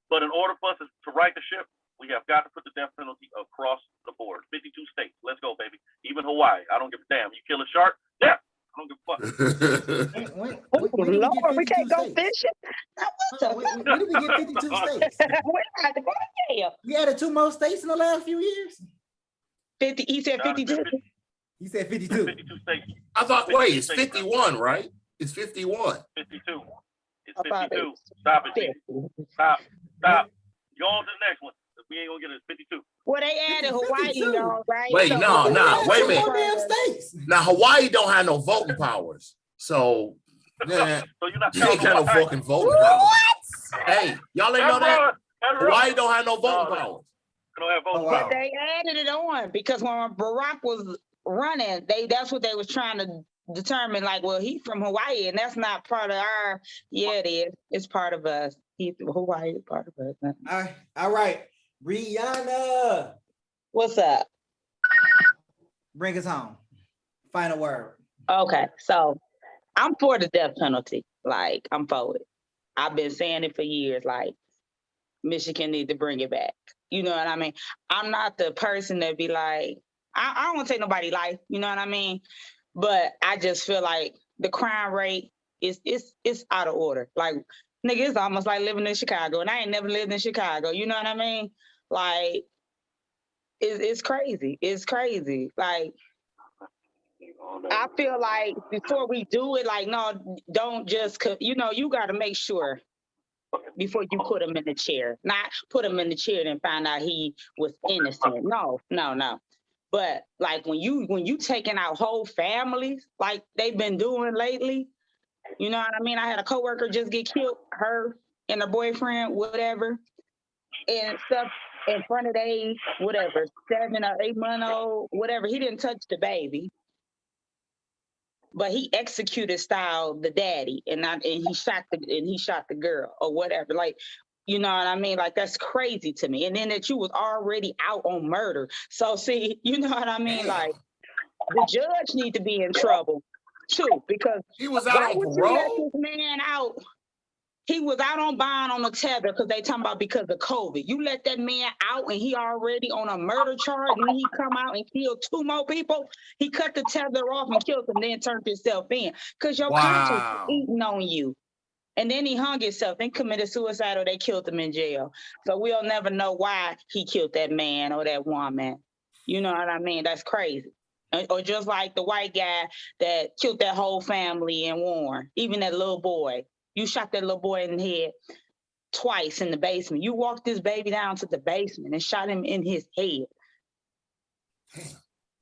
but in order for us to right the ship, we have got to put the death penalty across the board. 52 states. Let's go, baby. Even Hawaii. I don't give a damn. You kill a shark? Yeah. I don't give a fuck. When did we get We 52 can't go states? fishing. When did we get 52 states? We're not to go there. We added 2 more states in the last few years. 50. He said 52. He said 52. 52 states. I thought, wait, it's 51, right? It's 51. 52. It's I thought 52. Stop it. 50. Stop. Go on to the next one. We ain't gonna get it. It's 52. Well, they added Hawaii, 52. though, right? Wait, no, We added wait a 2 minute. more damn states. Now Hawaii don't have no voting powers, so yeah, So you're not they ain't got no Hawaii. fucking voting powers. Hey, y'all ain't know that? That's Hawaii right. don't have no voting No. powers. You don't have voting Oh, wow. But power. they added it on because when Barack was running, that's what they was trying to determine. Like, well, he's from Hawaii, and that's not part of our. Yeah, it is. It's part of us. Hawaii is part of us. All right. Rihanna, What's up? bring us home. Final word. Okay, so I'm for the death penalty. Like, I'm for it. I've been saying it for years. Like, Michigan need to bring it back. You know what I mean? I'm not the person that be like, I don't want to take nobody's life. You know what I mean? But I just feel like the crime rate is out of order. Like, nigga, it's almost like living in Chicago, and I ain't never lived in Chicago. You know what I mean? Like, it's crazy. It's crazy. Like, I feel like before we do it, like, no, don't just, you know, you got to make sure before you put him in the chair, not put him in the chair and find out he was innocent. No. But like when you taking out whole families, like they've been doing lately, you know what I mean? I had a coworker just get killed, her and her boyfriend, whatever, and stuff in front of they, whatever, 7 or 8 month old, whatever. He didn't touch the baby, but he executed style the daddy, and he shot the girl or whatever. Like, you know what I mean? Like, that's crazy to me. And then that you was already out on murder. So see, you know what I mean? Like, the judge need to be in trouble too, because He was why out on would you let parole. this man out? He was out on bond on a tether because they talking about because of COVID. You let that man out and he already on a murder charge, and then he come out and killed 2 more people. He cut the tether off and killed them, then turned himself in because your conscience Wow. is eating on you. And then he hung himself, then committed suicide, or they killed him in jail. So we'll never know why he killed that man or that woman. You know what I mean? That's crazy. Or just like the white guy that killed that whole family in Warren, even that little boy. You shot that little boy in the head twice in the basement. You walked this baby down to the basement and shot him in his head.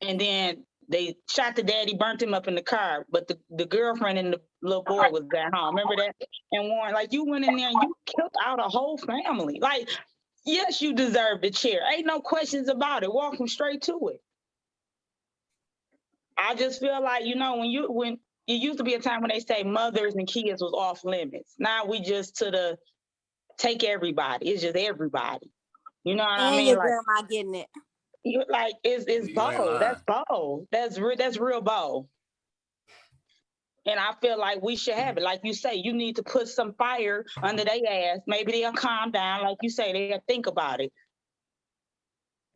And then they shot the daddy, burnt him up in the car, but the girlfriend and the little boy was at home. Remember that? And Warren, like, you went in there and you killed out a whole family. Like, yes, you deserve the chair. Ain't no questions about it. Walk him straight to it. I just feel like, you know, when it used to be a time when they say mothers and kids was off limits. Now we just to the take everybody. It's just everybody. You know what I And mean? your Like, grandma getting it. you like it's You ain't bold. lying. That's bold. That's real bold. And I feel like we should have it. Like you say, you need to put some fire under their ass. Maybe they'll calm down. Like you say, they'll think about it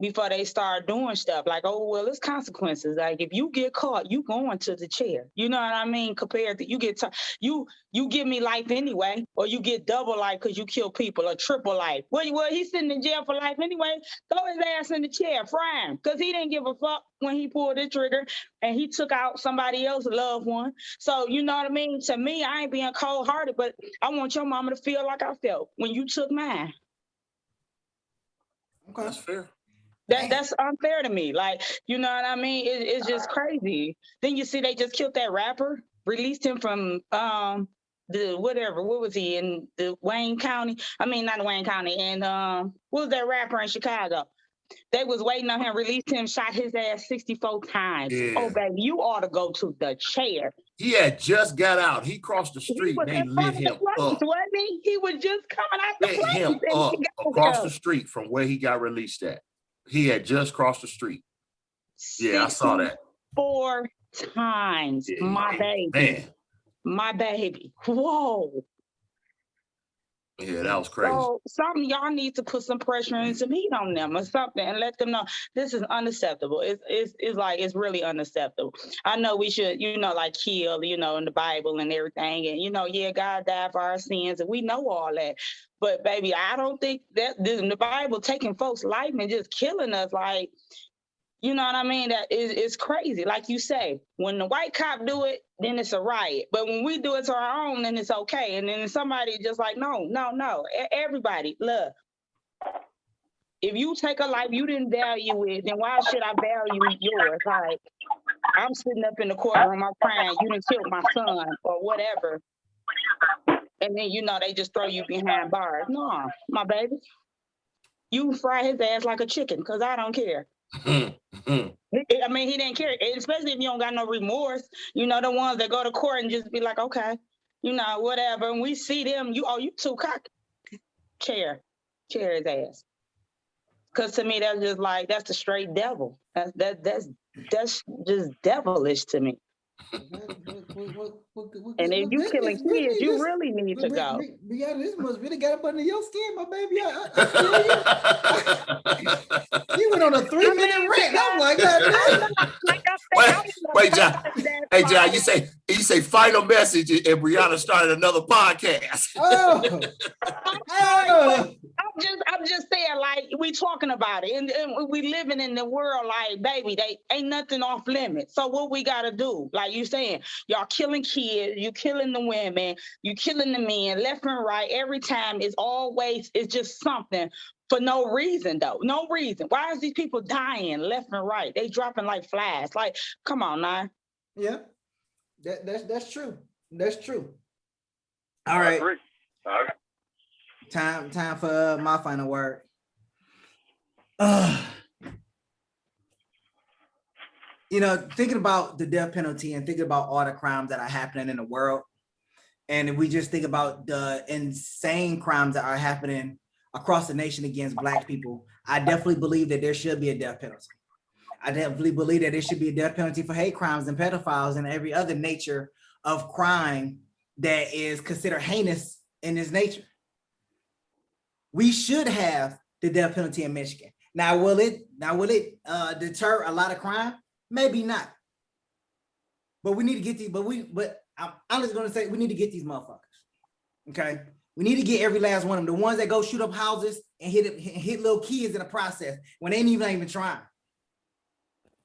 before they start doing stuff. Like, oh, well, it's consequences. Like, if you get caught, you going to the chair. You know what I mean? Compared to you give me life anyway, or you get double life because you kill people, or triple life. Well, he's sitting in jail for life anyway. Throw his ass in the chair, fry him, because he didn't give a fuck when he pulled the trigger and he took out somebody else's loved one. So, you know what I mean? To me, I ain't being cold-hearted, but I want your mama to feel like I felt when you took mine. Okay. That's fair. That's unfair to me. Like, you know what I mean? It's just crazy. Then you see they just killed that rapper, released him from the whatever, what was he in the Wayne County? I mean, not Wayne County, and what was that rapper in Chicago? They was waiting on him, released him, shot his ass 64 times. Yeah. Oh, baby, you ought to go to the chair. He had just got out. He crossed the street and they lit him up. Wasn't he? He was just coming out the Lit place. him and he up got across there. the street from where he got released at. He had just crossed the street. Yeah, I saw that. 4 times, Yeah, my baby. Man. My baby. Whoa. Yeah, that was crazy. So something y'all need to put some pressure and some heat on them or something and let them know this is unacceptable. It's really unacceptable. I know we should, like kill, in the Bible and everything. And, yeah, God died for our sins and we know all that. But baby, I don't think that in the Bible taking folks' life and just killing us, like, you know what I mean? That is crazy. Like you say, when the white cop do it, then it's a riot. But when we do it to our own, then it's okay. And then somebody just like, no. Everybody, look. If you take a life you didn't value it, then why should I value yours? Like, I'm sitting up in the courtroom, I'm crying, you done killed my son or whatever. And then, they just throw you behind bars. No, my baby. You fry his ass like a chicken, because I don't care. I mean, he didn't care, especially if you don't got no remorse. The ones that go to court and just be like, okay, whatever. And we see them, you too cocky. Chair his ass. Because to me, that's just like, that's the straight devil. That's just devilish to me. And if you killing kids, you really need to go. Yeah, this must really got up under your skin, my baby. You went on a 3-minute rant. I'm like, wait, John. Hey, John, you say final message, and Brianna started another podcast. I'm just saying, like, we talking about it, and we living in the world, like, baby, they ain't nothing off limits. So what we gotta do? Like you saying, y'all killing kids, you killing the women, you killing the men, left and right. Every time it's just something for no reason, though. No reason. Why is these people dying left and right? They dropping like flies. Like, come on now. Yeah, that's true. That's true. All right. All right. Time for my final word. Thinking about the death penalty and thinking about all the crimes that are happening in the world, and if we just think about the insane crimes that are happening across the nation against Black people, I definitely believe that there should be a death penalty. I definitely believe that there should be a death penalty for hate crimes and pedophiles and every other nature of crime that is considered heinous in its nature. We should have the death penalty in Michigan. Now, will it deter a lot of crime? Maybe not. But we need to get these. But I'm just gonna say we need to get these motherfuckers. Okay, we need to get every last one of them. The ones that go shoot up houses and hit little kids in the process when they ain't even trying.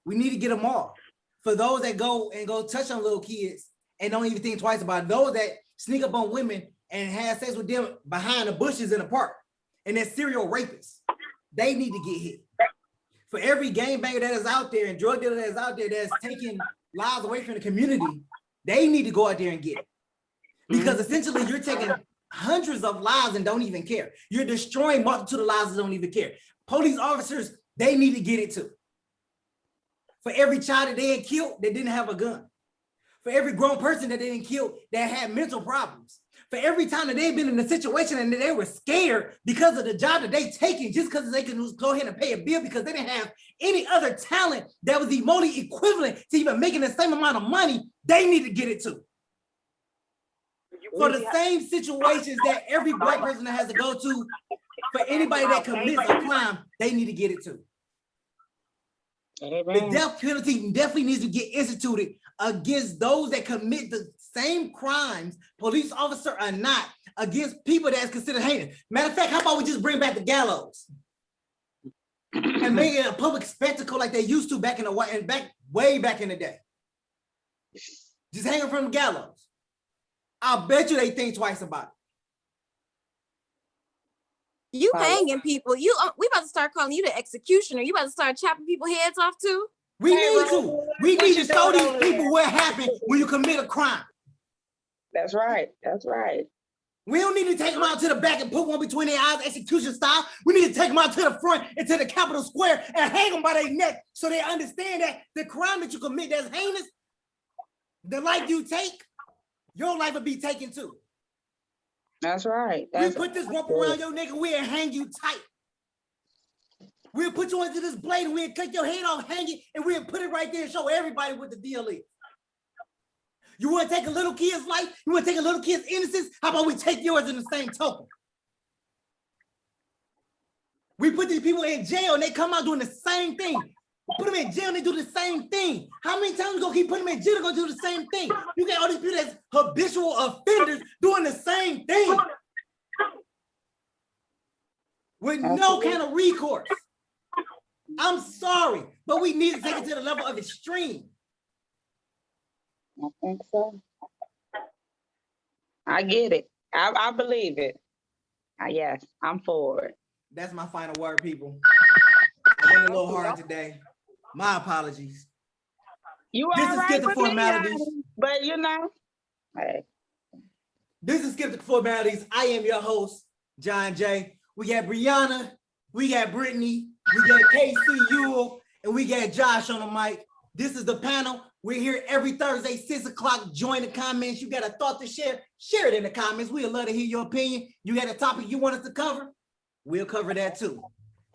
We need to get them all. For those that go touch on little kids and don't even think twice about it. Those that sneak up on women and have sex with them behind the bushes in the park. And they're serial rapists. They need to get hit. For every gangbanger that is out there and drug dealer that is out there that's taking lives away from the community, they need to go out there and get it. Because essentially you're taking hundreds of lives and don't even care. You're destroying multitude of lives and don't even care. Police officers, they need to get it too. For every child that they had killed that didn't have a gun. For every grown person that they didn't kill that had mental problems. For every time that they've been in a situation and they were scared because of the job that they taken, just because they can go ahead and pay a bill because they didn't have any other talent that was remotely equivalent to even making the same amount of money, they need to get it too. For the same situations that every Black person that has to go to, for anybody that commits a crime, they need to get it too. The death penalty definitely needs to get instituted against those that commit the same crimes, police officer or not, against people that's considered heinous. Matter of fact, how about we just bring back the gallows and make it a public spectacle like they used to way back in the day. Just hanging from the gallows. I'll bet you they think twice about it. You hanging people. We about to start calling you the executioner. You about to start chopping people's heads off too? We need to show these people what happened when you commit a crime. That's right. That's right. We don't need to take them out to the back and put one between their eyes, execution style. We need to take them out to the front and to the Capitol Square and hang them by their neck so they understand that the crime that you commit that's heinous, the life you take, your life will be taken too. That's right. We put this rope around your neck and we'll hang you tight. We'll put you into this blade and we'll cut your head off, hang it, and we'll put it right there and show everybody what the deal is. You want to take a little kid's life? You want to take a little kid's innocence? How about we take yours in the same token? We put these people in jail and they come out doing the same thing. Put them in jail and they do the same thing. How many times we gonna keep putting them in jail? They're gonna do the same thing. You got all these people that's habitual offenders doing the same thing with no kind of recourse. I'm sorry, but we need to take it to the level of extreme. I think so. I get it. I believe it. Yes, I'm for it. That's my final word, people. I went a little hard today. My apologies. You This all is right Skip the with me, Formalities. but you know, hey. This is Skip the Formalities. I am your host, John J. We got Brianna, we got Brittany, we got KC Ewell, and we got Josh on the mic. This is the panel. We're here every Thursday, 6 o'clock. Join the comments. You got a thought to share? Share it in the comments. We'd love to hear your opinion. You got a topic you want us to cover? We'll cover that too.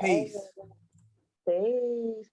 Peace. Peace.